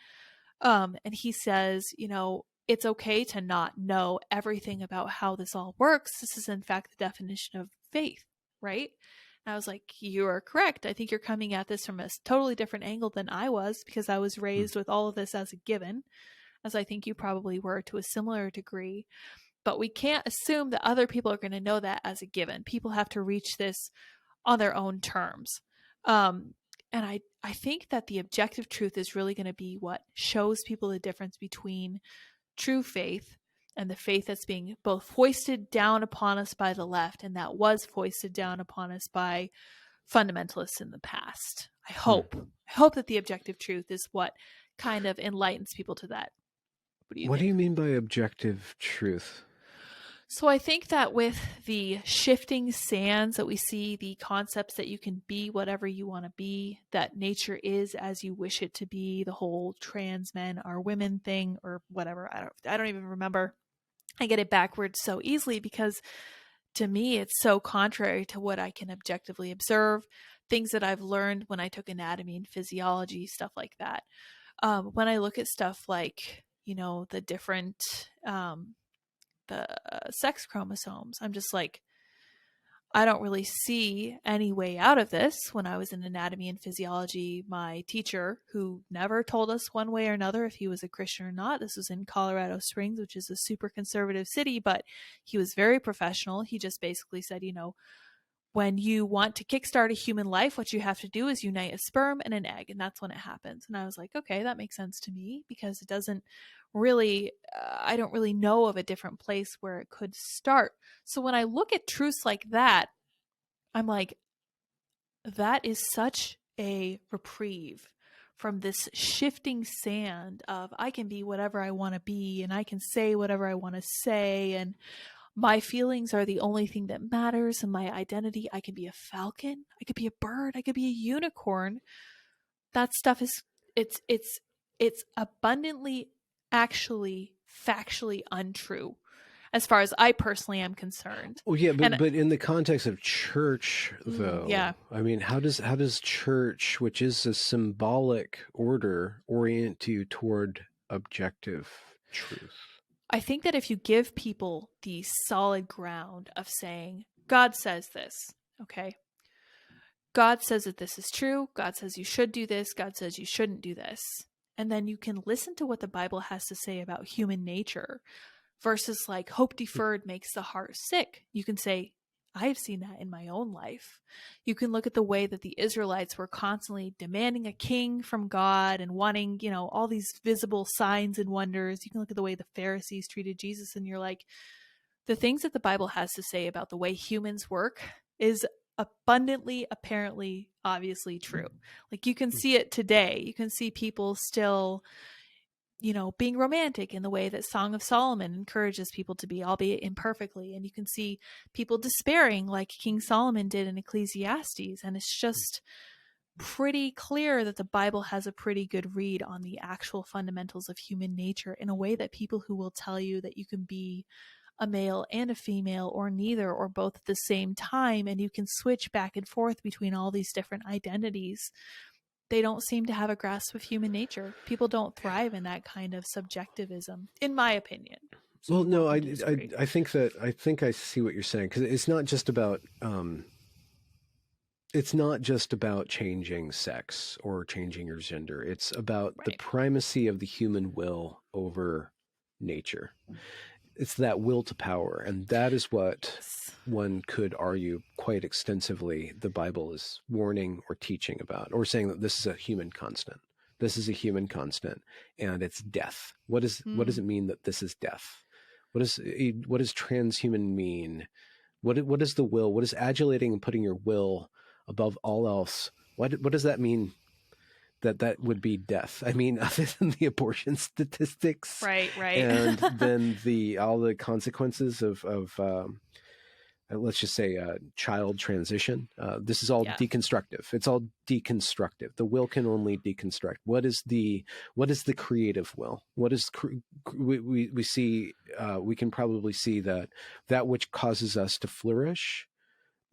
Speaker 2: And he says, it's okay to not know everything about how this all works. This is in fact the definition of faith, right? And I was like, you are correct. I think you're coming at this from a totally different angle than I was, because I was raised with all of this as a given, as I think you probably were to a similar degree. But we can't assume that other people are going to know that as a given. People have to reach this on their own terms. And I think that the objective truth is really going to be what shows people the difference between true faith and the faith that's being both foisted down upon us by the left, and that was foisted down upon us by fundamentalists in the past. I hope that the objective truth is what kind of enlightens people to that. What do you think?
Speaker 3: What do you mean by objective truth?
Speaker 2: So I think that with the shifting sands that we see, the concepts that you can be whatever you want to be, that nature is as you wish it to be, the whole trans men are women thing or whatever. I don't even remember. I get it backwards so easily because to me it's so contrary to what I can objectively observe, things that I've learned when I took anatomy and physiology, stuff like that. When I look at stuff like, the different the sex chromosomes, I'm just like, I don't really see any way out of this. When I was in anatomy and physiology, my teacher, who never told us one way or another if he was a Christian or not, this was in Colorado Springs, which is a super conservative city, but he was very professional. He just basically said, when you want to kickstart a human life, what you have to do is unite a sperm and an egg, and that's when it happens. And I was like, okay, that makes sense to me, because it doesn't really, I don't really know of a different place where it could start. So when I look at truths like that, I'm like, that is such a reprieve from this shifting sand of I can be whatever I want to be, and I can say whatever I want to say, and my feelings are the only thing that matters, and my identity, I can be a falcon, I could be a bird, I could be a unicorn. That stuff is, it's abundantly, actually, factually untrue, as far as I personally am concerned.
Speaker 3: Well, yeah, but in the context of church, though,
Speaker 2: yeah.
Speaker 3: I mean, how does church, which is a symbolic order, orient you toward objective truth?
Speaker 2: I think that if you give people the solid ground of saying, God says this, okay? God says that this is true. God says you should do this. God says you shouldn't do this. And then you can listen to what the Bible has to say about human nature versus like hope deferred makes the heart sick. You can say, I've seen that in my own life. You can look at the way that the Israelites were constantly demanding a king from God and wanting, all these visible signs and wonders. You can look at the way the Pharisees treated Jesus, and you're like, the things that the Bible has to say about the way humans work is abundantly, apparently, obviously true. Like you can see it today. You can see people still, being romantic in the way that Song of Solomon encourages people to be, albeit imperfectly. And you can see people despairing like King Solomon did in Ecclesiastes. And it's just pretty clear that the Bible has a pretty good read on the actual fundamentals of human nature in a way that people who will tell you that you can be a male and a female, or neither, or both at the same time, and you can switch back and forth between all these different identities, they don't seem to have a grasp of human nature. People don't thrive in that kind of subjectivism, in my opinion.
Speaker 3: So well, no, I think I see what you're saying, because it's not just about changing sex or changing your gender. It's about the primacy of the human will over nature. It's that will to power, and that is what one could argue quite extensively the Bible is warning or teaching about, or saying that this is a human constant. This is a human constant, and it's death. What does it mean that this is death? What does transhuman mean? What is the will? What is adulating and putting your will above all else? What does that mean? That would be death. I mean, other than the abortion statistics,
Speaker 2: right,
Speaker 3: and then all the consequences of let's just say child transition. This is all deconstructive. It's all deconstructive. The will can only deconstruct. What is the creative will? What is we see? We can probably see that which causes us to flourish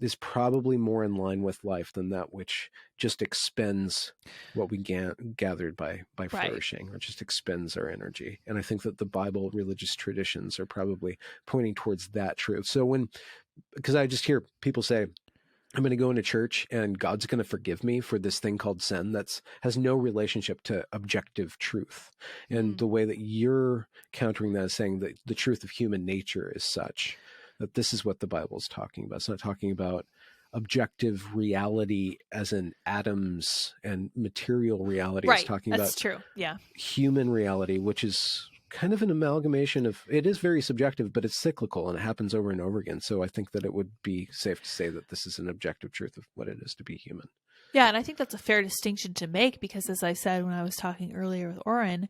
Speaker 3: is probably more in line with life than that which just expends what we gathered by flourishing, or just expends our energy. And I think that the Bible religious traditions are probably pointing towards that truth. So because I just hear people say, I'm going to go into church and God's going to forgive me for this thing called sin has no relationship to objective truth. And the way that you're countering that is saying that the truth of human nature is such that this is what the Bible is talking about. It's not talking about objective reality as in atoms and material reality.
Speaker 2: Right.
Speaker 3: It's talking
Speaker 2: That's
Speaker 3: about
Speaker 2: true. Yeah.
Speaker 3: Human reality, which is kind of an amalgamation of, it is very subjective, but it's cyclical and it happens over and over again. So I think that it would be safe to say that this is an objective truth of what it is to be human.
Speaker 2: Yeah. And I think that's a fair distinction to make, because as I said when I was talking earlier with Oren,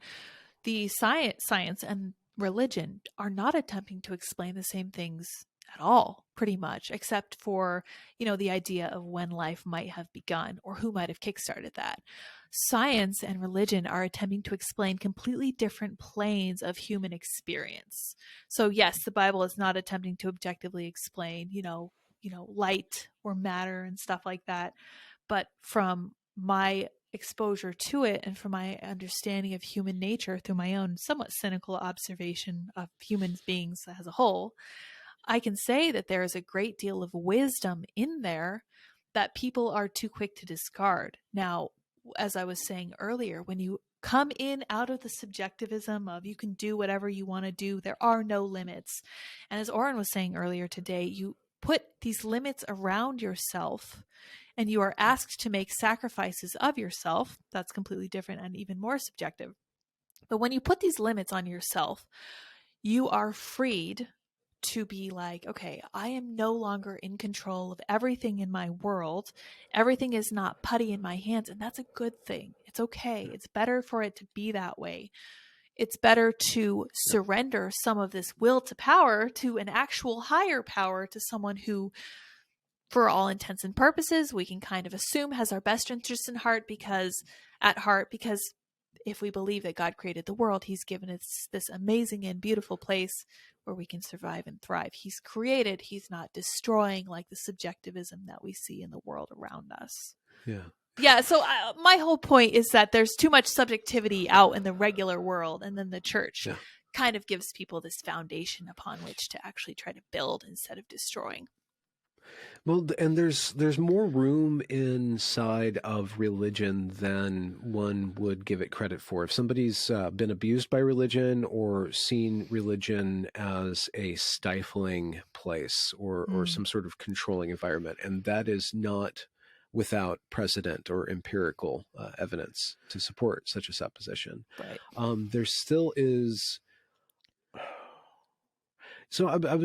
Speaker 2: the science and religion are not attempting to explain the same things at all, pretty much, except for, the idea of when life might have begun or who might have kickstarted that. Science and religion are attempting to explain completely different planes of human experience. So yes, the Bible is not attempting to objectively explain, light or matter and stuff like that. But from my exposure to it and from my understanding of human nature through my own somewhat cynical observation of human beings as a whole, I can say that there is a great deal of wisdom in there that people are too quick to discard. Now, as I was saying earlier, when you come in out of the subjectivism of you can do whatever you want to do, there are no limits. And as Oren was saying earlier today, you put these limits around yourself and you are asked to make sacrifices of yourself. That's completely different and even more subjective. But when you put these limits on yourself, you are freed to be like, okay, I am no longer in control of everything in my world. Everything is not putty in my hands. And that's a good thing. It's okay. It's better for it to be that way. It's better to surrender some of this will to power to an actual higher power, to someone who, for all intents and purposes, we can kind of assume has our best interests in heart, because if we believe that God created the world, he's given us this amazing and beautiful place where we can survive and thrive. He's created, he's not destroying like the subjectivism that we see in the world around us. Yeah, so my whole point is that there's too much subjectivity out in the regular world, and then the church kind of gives people this foundation upon which to actually try to build instead of destroying.
Speaker 3: Well, and there's more room inside of religion than one would give it credit for. If somebody's been abused by religion or seen religion as a stifling place or some sort of controlling environment, and that is not without precedent or empirical evidence to support such a supposition.
Speaker 2: Right.
Speaker 3: There still is. So I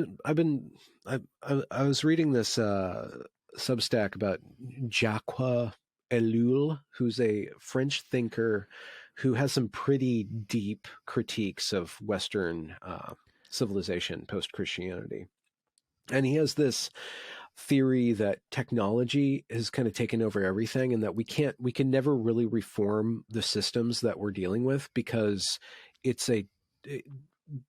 Speaker 3: was reading this Substack about Jacques Ellul, who's a French thinker who has some pretty deep critiques of Western civilization post-Christianity. And he has this theory that technology has kind of taken over everything, and that we can never really reform the systems that we're dealing with, because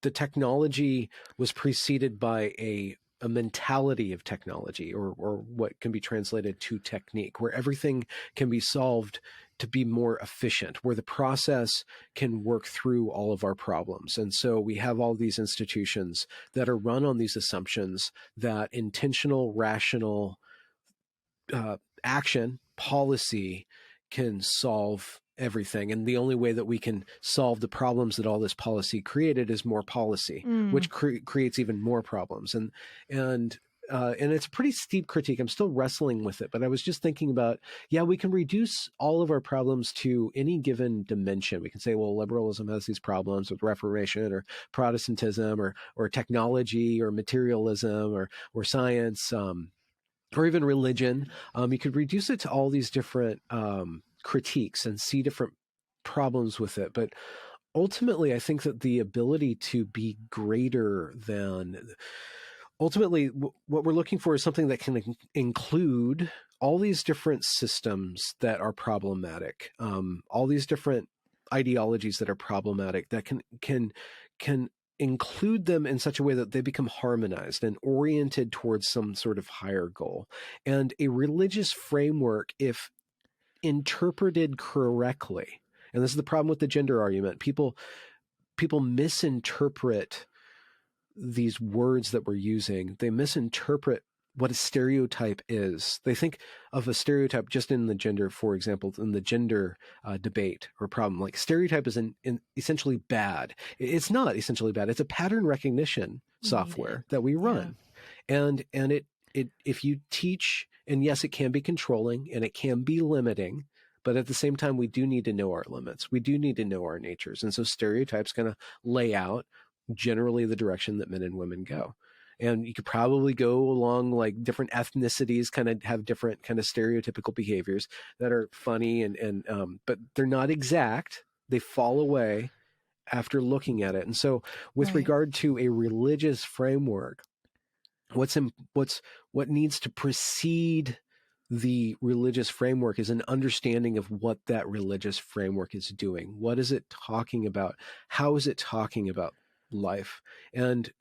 Speaker 3: the technology was preceded by a mentality of technology, or what can be translated to technique, where everything can be solved to be more efficient, where the process can work through all of our problems. And so we have all these institutions that are run on these assumptions that intentional, rational action, policy can solve everything. And the only way that we can solve the problems that all this policy created is more policy, which creates even more problems. And it's a pretty steep critique. I'm still wrestling with it, but I was just thinking about, we can reduce all of our problems to any given dimension. We can say, well, liberalism has these problems with Reformation or Protestantism or technology or materialism or science, or even religion. You could reduce it to all these different critiques and see different problems with it. But ultimately, I think that the ability to be greater than ultimately, what we're looking for is something that can include all these different systems that are problematic, all these different ideologies that are problematic, that can include them in such a way that they become harmonized and oriented towards some sort of higher goal. And a religious framework, if interpreted correctly, and this is the problem with the gender argument, people misinterpret these words that we're using. They misinterpret what a stereotype is. They think of a stereotype just in the gender, for example, in the gender debate or problem. Like stereotype is essentially bad. It's not essentially bad. It's a pattern recognition software that we run. Yeah. And it if you teach, and yes, it can be controlling and it can be limiting, but at the same time, we do need to know our limits. We do need to know our natures. And so stereotypes kind of lay out generally the direction that men and women go. And you could probably go along like different ethnicities kind of have different kind of stereotypical behaviors that are funny and but they're not exact. They fall away after looking at it. And so with regard to a religious framework, what needs to precede the religious framework is an understanding of what that religious framework is doing. What is it talking about? How is it talking about life? And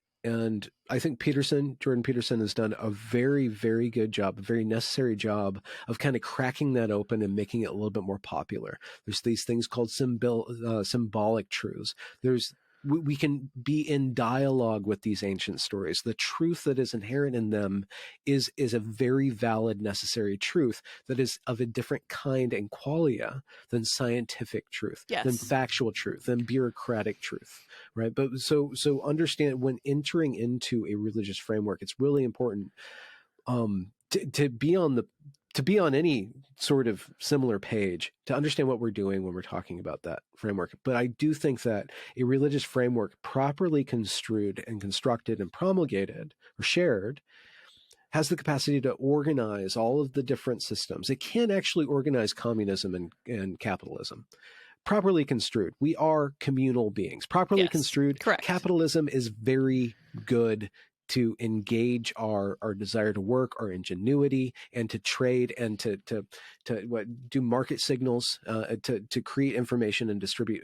Speaker 3: I think Jordan Peterson has done a very, very good job, a very necessary job of kind of cracking that open and making it a little bit more popular. There's these things called symbolic truths. We can be in dialogue with these ancient stories. The truth that is inherent in them is a very valid, necessary truth that is of a different kind and qualia than scientific truth, than factual truth, than bureaucratic truth, right? But so understand, when entering into a religious framework, it's really important to be on any sort of similar page, to understand what we're doing when we're talking about that framework. But I do think that a religious framework properly construed and constructed and promulgated or shared has the capacity to organize all of the different systems. It can actually organize communism and capitalism. Properly construed, we are communal beings. Properly construed,
Speaker 2: correct.
Speaker 3: Capitalism is very good to engage our desire to work, our ingenuity, and to trade, and to do market signals, to create information and distribute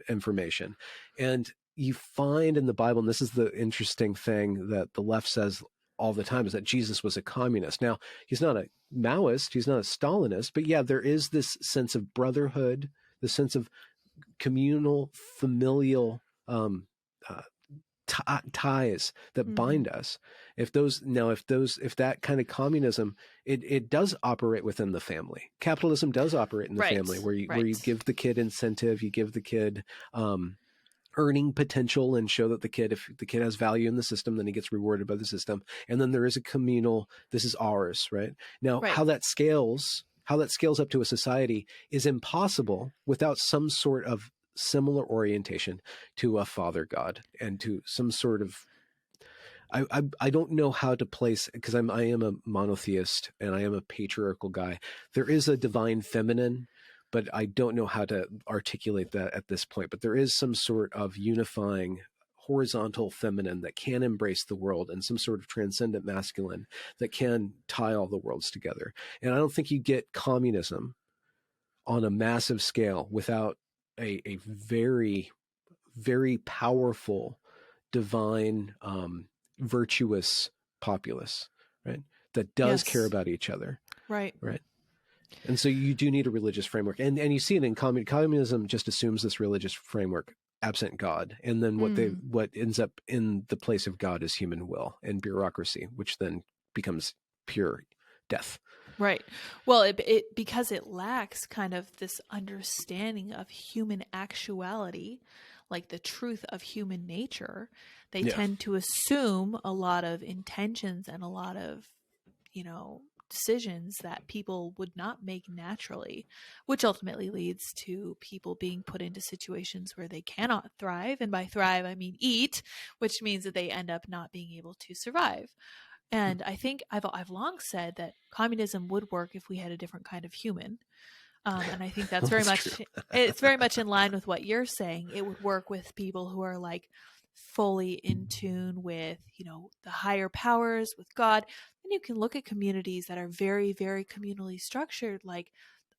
Speaker 3: information. And you find in the Bible, and this is the interesting thing that the left says all the time, is that Jesus was a communist. Now, he's not a Maoist, he's not a Stalinist, but yeah, there is this sense of brotherhood, the sense of communal, familial ties that bind us. If that kind of communism, it does operate within the family. Capitalism does operate in the family, where you give the kid incentive, you give the kid earning potential, and show that if the kid has value in the system, then he gets rewarded by the system. And then there is a communal, this is ours, right? Now, how that scales up to a society is impossible without some sort of similar orientation to a father God and to some sort of, I don't know how to place, because I am a monotheist and I am a patriarchal guy. There is a divine feminine, but I don't know how to articulate that at this point. But there is some sort of unifying horizontal feminine that can embrace the world, and some sort of transcendent masculine that can tie all the worlds together. And I don't think you get communism on a massive scale without a very, very powerful, divine, virtuous populace, right? That does care about each other. Right. And so you do need a religious framework. And you see it in communism just assumes this religious framework absent God. And then what ends up in the place of God is human will and bureaucracy, which then becomes pure death.
Speaker 2: Right. Well, it because it lacks kind of this understanding of human actuality, like the truth of human nature, they tend to assume a lot of intentions and a lot of, decisions that people would not make naturally, which ultimately leads to people being put into situations where they cannot thrive. And by thrive, I mean eat, which means that they end up not being able to survive. And I think I've long said that communism would work if we had a different kind of human. And I think that's very much, it's very much in line with what you're saying. It would work with people who are like fully in tune with, the higher powers, with God. And you can look at communities that are very, very communally structured, like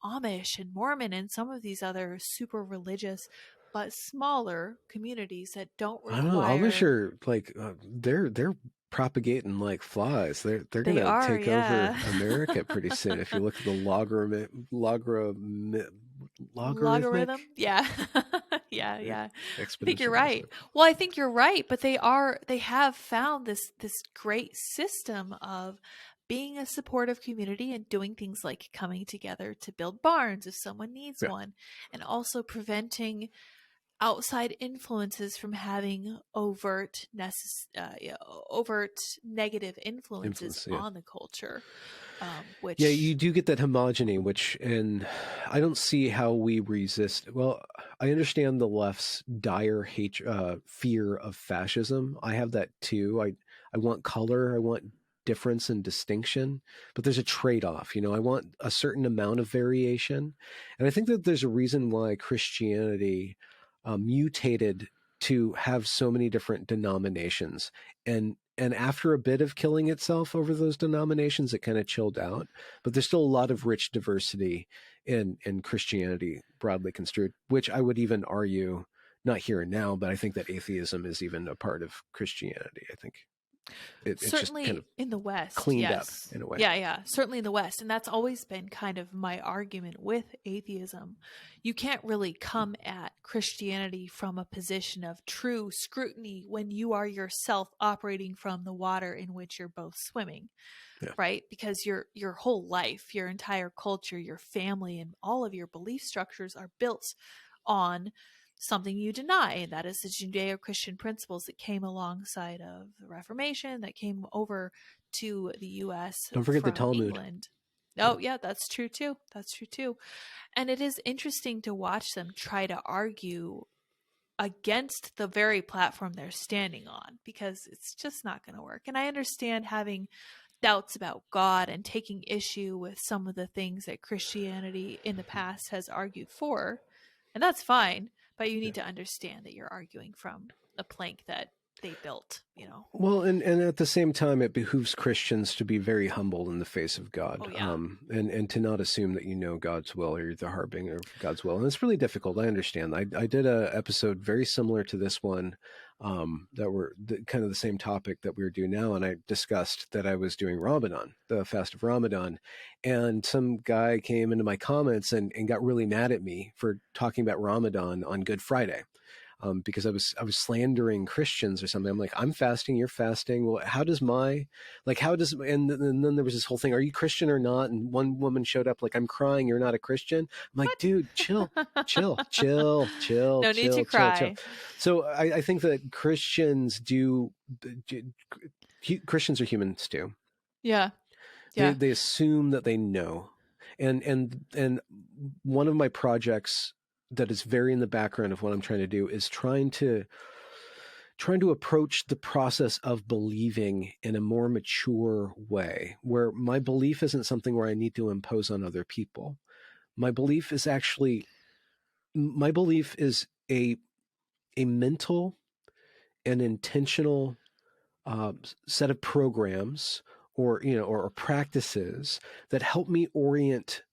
Speaker 2: Amish and Mormon and some of these other super religious but smaller communities that don't
Speaker 3: I don't know. Amish
Speaker 2: require.
Speaker 3: are like they're propagating like flies. They're
Speaker 2: They
Speaker 3: gonna
Speaker 2: are,
Speaker 3: take over
Speaker 2: yeah.
Speaker 3: America pretty soon. If you look at the logarithmic
Speaker 2: Logarithm, yeah. Yeah,
Speaker 3: eh,
Speaker 2: yeah. I think you're
Speaker 3: exponential
Speaker 2: right.
Speaker 3: aspect.
Speaker 2: Well, I think you're right, but they have found this great system of being a supportive community and doing things like coming together to build barns if someone needs
Speaker 3: Yeah,
Speaker 2: one, and also preventing outside influences from having overt negative influences
Speaker 3: influence. Yeah.
Speaker 2: on the culture,
Speaker 3: Yeah, you
Speaker 2: which
Speaker 3: do get that homogeny, which, and I don't see how we resist. Well, I understand the left's dire fear of fascism. I have that too. I want color. I want difference and distinction, but there's a trade-off. I want a certain amount of variation, and I think that there's a reason why Christianity mutated to have so many different denominations, and after a bit of killing itself over those denominations, it kind of chilled out. But there's still a lot of rich diversity in Christianity, broadly construed, which I would even argue, not here and now, but I think that atheism is even a part of Christianity. I think it's just kind
Speaker 2: certainly
Speaker 3: of
Speaker 2: in the West,
Speaker 3: cleaned up
Speaker 2: yes.
Speaker 3: in a way.
Speaker 2: Yeah, yeah, certainly in the West. And that's always been kind of my argument with atheism. You can't really come at Christianity from a position of true scrutiny when you are yourself operating from the water in which you're both swimming,
Speaker 3: Yeah.
Speaker 2: right? Because your whole life, your entire culture, your family, and all of your belief structures are built on something you deny, and that is the Judeo-Christian principles that came alongside of the Reformation, that came over to the US
Speaker 3: Don't forget the
Speaker 2: from
Speaker 3: Talmud.
Speaker 2: England.
Speaker 3: Yeah.
Speaker 2: Oh, yeah, that's true too. That's true too. And it is interesting to watch them try to argue against the very platform they're standing on, because it's just not going to work. And I understand having doubts about God and taking issue with some of the things that Christianity in the past has argued for. And that's fine, but you
Speaker 3: Yeah.
Speaker 2: need to understand that you're arguing from a plank that they built.
Speaker 3: Well, and at the same time, it behooves Christians to be very humble in the face of God,
Speaker 2: Oh, yeah.
Speaker 3: and to not assume that you know God's will or you're the harbinger of God's will. And it's really difficult. I understand. I did a episode very similar to this one, that were kind of the same topic that we were doing now, and I discussed that I was doing Ramadan, the fast of Ramadan, and some guy came into my comments and got really mad at me for talking about Ramadan on Good Friday. Because I was slandering Christians or something. I'm like, I'm fasting, you're fasting. Well, and then there was this whole thing, are you Christian or not? And one woman showed up like, I'm crying, you're not a Christian. I'm like, dude, chill, chill, chill, chill,
Speaker 2: No need to
Speaker 3: chill, chill, chill.
Speaker 2: cry.
Speaker 3: So I think that Christians are humans too.
Speaker 2: Yeah.
Speaker 3: They
Speaker 2: Yeah.
Speaker 3: they assume that they know, and one of my projects that is very in the background of what I'm trying to do is trying to approach the process of believing in a more mature way, where my belief isn't something where I need to impose on other people. My belief is a mental and intentional set of programs or practices that help me orient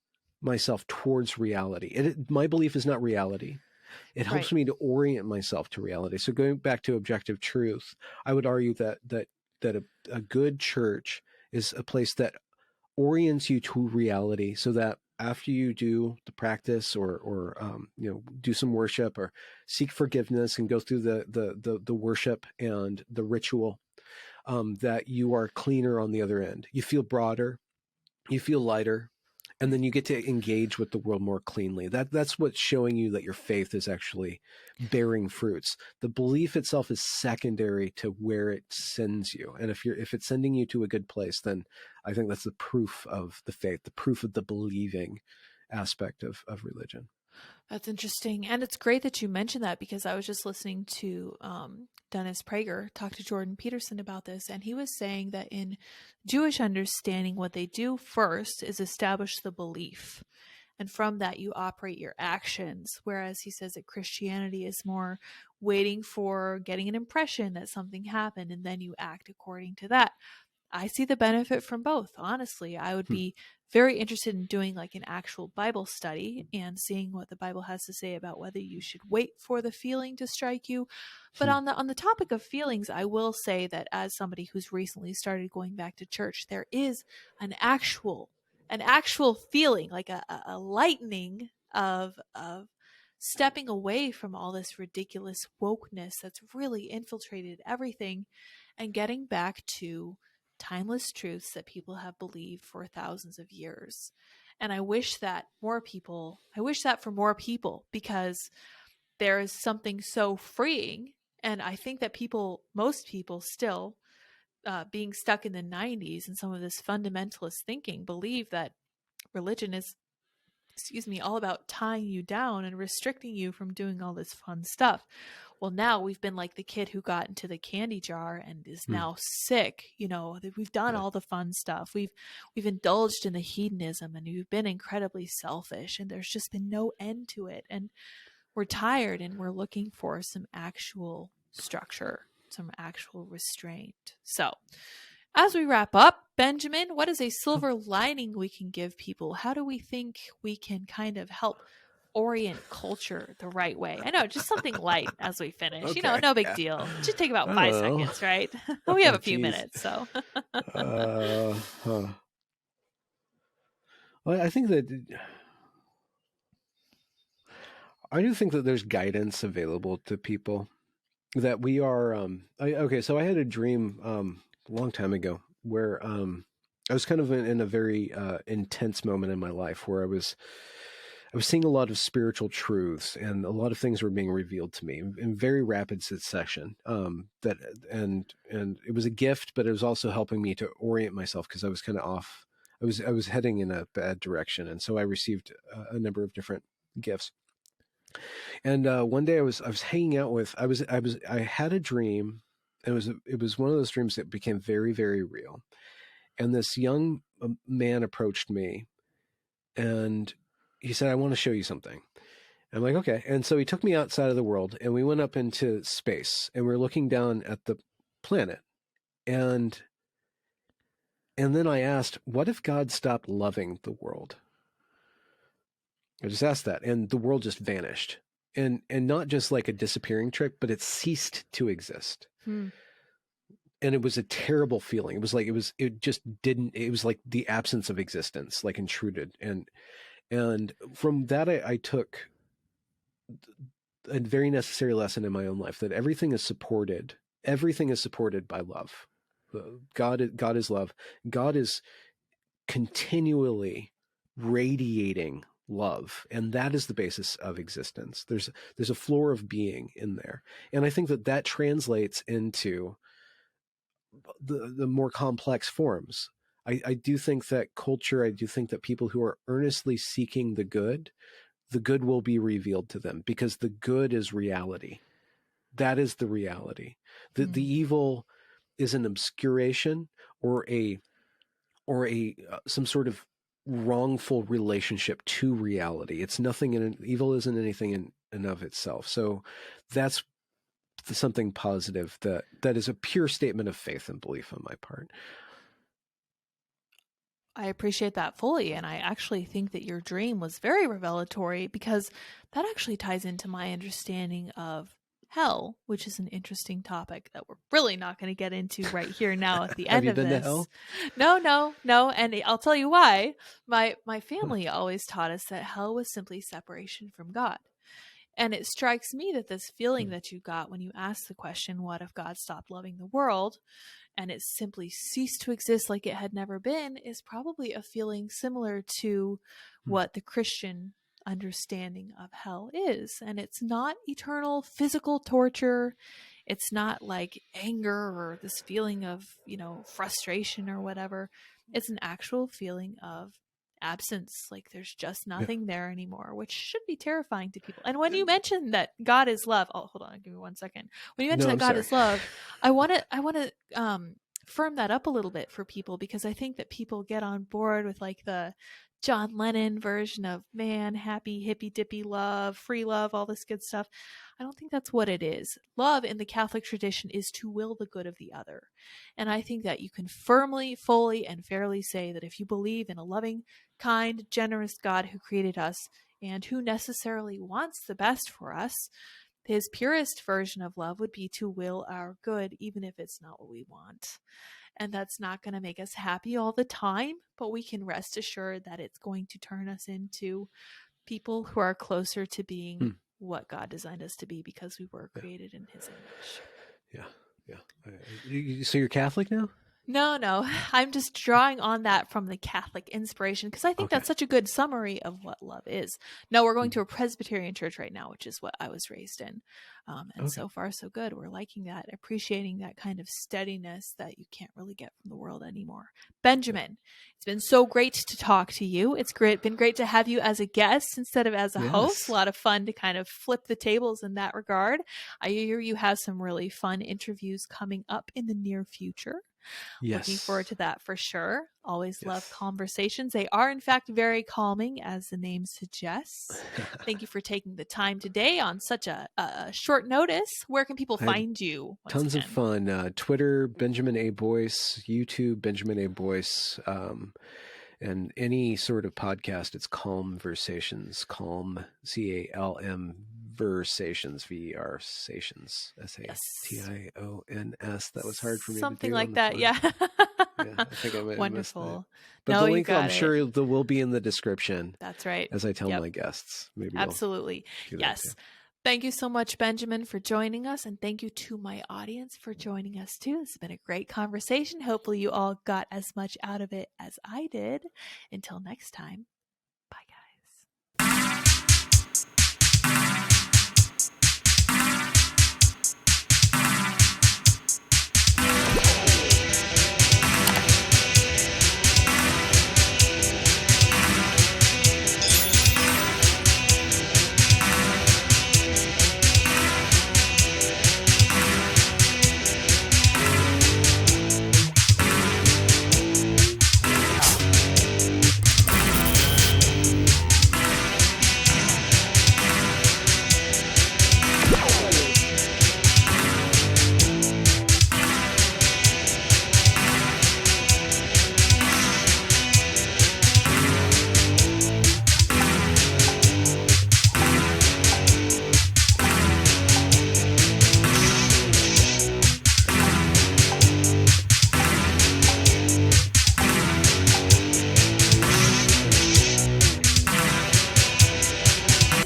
Speaker 3: myself towards reality. My belief is not reality. It helps
Speaker 2: Right.
Speaker 3: me to orient myself to reality. So going back to objective truth, I would argue that a good church is a place that orients you to reality, so that after you do the practice or do some worship or seek forgiveness and go through the worship and the ritual, that you are cleaner on the other end. You feel broader, you feel lighter, and then you get to engage with the world more cleanly. That's what's showing you that your faith is actually bearing fruits. The belief itself is secondary to where it sends you. And if it's sending you to a good place, then I think that's the proof of the faith, the proof of the believing aspect of religion.
Speaker 2: That's interesting. And it's great that you mentioned that, because I was just listening to Dennis Prager talk to Jordan Peterson about this. And he was saying that in Jewish understanding, what they do first is establish the belief. And from that, you operate your actions. Whereas he says that Christianity is more waiting for getting an impression that something happened, and then you act according to that. I see the benefit from both. Honestly, I would be very interested in doing like an actual Bible study and seeing what the Bible has to say about whether you should wait for the feeling to strike you. But on the topic of feelings, I will say that as somebody who's recently started going back to church, there is an actual feeling, like a lightening of stepping away from all this ridiculous wokeness that's really infiltrated everything and getting back to timeless truths that people have believed for thousands of years. And I wish that for more people, because there is something so freeing. And I think that most people still, being stuck in the 90s and some of this fundamentalist thinking, believe that religion is, all about tying you down and restricting you from doing all this fun stuff. Well, now we've been like the kid who got into the candy jar and is now sick. We've done all the fun stuff. We've indulged in the hedonism, and we've been incredibly selfish, and there's just been no end to it. And we're tired, and we're looking for some actual structure, some actual restraint. So as we wrap up, Benjamin, what is a silver lining we can give people? How do we think we can kind of help orient culture the right way? I know, just something light as we finish.
Speaker 3: Okay,
Speaker 2: no big deal. It should take about 5 seconds, right? We have a few minutes, so.
Speaker 3: Well, I do think that there's guidance available to people, that we are, so I had a dream a long time ago where I was kind of in a very intense moment in my life where I was seeing a lot of spiritual truths, and a lot of things were being revealed to me in very rapid succession. And it was a gift, but it was also helping me to orient myself, because I was kind of off. I was heading in a bad direction, and so I received a number of different gifts. And one day I was hanging out with I had a dream, and it was one of those dreams that became very, very real. And this young man approached me, and he said, "I want to show you something." I'm like, "Okay." And so he took me outside of the world, and we went up into space, and we're looking down at the planet. And then I asked, "What if God stopped loving the world?" I just asked that, and the world just vanished. And not just like a disappearing trick, but it ceased to exist. And it was a terrible feeling. It was like, it was like the absence of existence, like intruded. And from that, I took a very necessary lesson in my own life, that everything is supported by love. God is love. God is continually radiating love, and that is the basis of existence. There's a floor of being in there, and I think that translates into the more complex forms. I do think that culture, I do think that people who are earnestly seeking the good will be revealed to them, because the good is reality. That is the reality. The evil is an obscuration or some sort of wrongful relationship to reality. It's nothing evil isn't anything in and of itself. So that's something positive that is a pure statement of faith and belief on my part.
Speaker 2: I appreciate that fully, and I actually think that your dream was very revelatory, because that actually ties into my understanding of hell, which is an interesting topic that we're really not going to get into right here now at the end of this. Have you been to hell? No, and I'll tell you why. My family always taught us that hell was simply separation from God. And it strikes me that this feeling that you got when you asked the question, what if God stopped loving the world, and it simply ceased to exist like it had never been, is probably a feeling similar to what the Christian understanding of hell is. And it's not eternal physical torture. It's not like anger or this feeling of, frustration or whatever. It's an actual feeling of absence, like there's just nothing there anymore, which should be terrifying to people. And when you mentioned that God is love, hold on, give me 1 second. When you mentioned that God is love, I want to firm that up a little bit for people, because I think that people get on board with like the John Lennon version of, man, happy, hippy dippy love, free love, all this good stuff. I don't think that's what it is. Love in the Catholic tradition is to will the good of the other. And I think that you can firmly, fully, and fairly say that if you believe in a loving, kind, generous God who created us and who necessarily wants the best for us, his purest version of love would be to will our good, even if it's not what we want. And that's not going to make us happy all the time, but we can rest assured that it's going to turn us into people who are closer to being what God designed us to be, because we were created in his image.
Speaker 3: Yeah. So you're Catholic now?
Speaker 2: No. I'm just drawing on that from the Catholic inspiration, because I think that's such a good summary of what love is. No, we're going to a Presbyterian church right now, which is what I was raised in. And so far, so good. We're liking that, appreciating that kind of steadiness that you can't really get from the world anymore. Benjamin, it's been so great to talk to you. It's been great to have you as a guest instead of as a host. A lot of fun to kind of flip the tables in that regard. I hear you have some really fun interviews coming up in the near future.
Speaker 3: Yes.
Speaker 2: Looking forward to that for sure. Always love conversations. They are, in fact, very calming, as the name suggests. Thank you for taking the time today on such a short notice. Where can people find you?
Speaker 3: Tons of fun. Twitter, Benjamin A. Boyce. YouTube, Benjamin A. Boyce. And any sort of podcast, it's Calmversations. Calm, C-A-L-M, Versations, V-E-R-sations, S-A-T-I-O-N-S. That was hard for me to do.
Speaker 2: Something like that, yeah.
Speaker 3: I think I might
Speaker 2: Wonderful.
Speaker 3: have missed that. But the link, I'm sure, will be in the description.
Speaker 2: That's right.
Speaker 3: As I tell my guests. Maybe
Speaker 2: absolutely. Yes. Thank you so much, Benjamin, for joining us. And thank you to my audience for joining us, too. It's been a great conversation. Hopefully you all got as much out of it as I did. Until next time, bye, guys.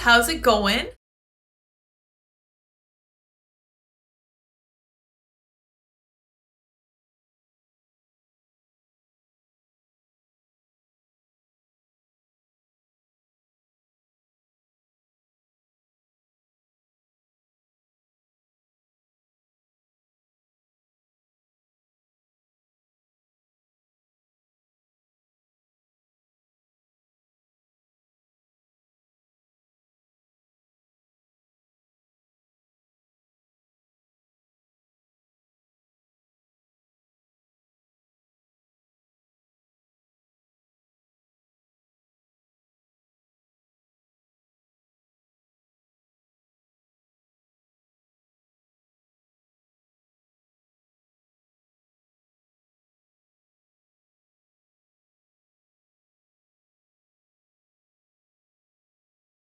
Speaker 2: How's it going?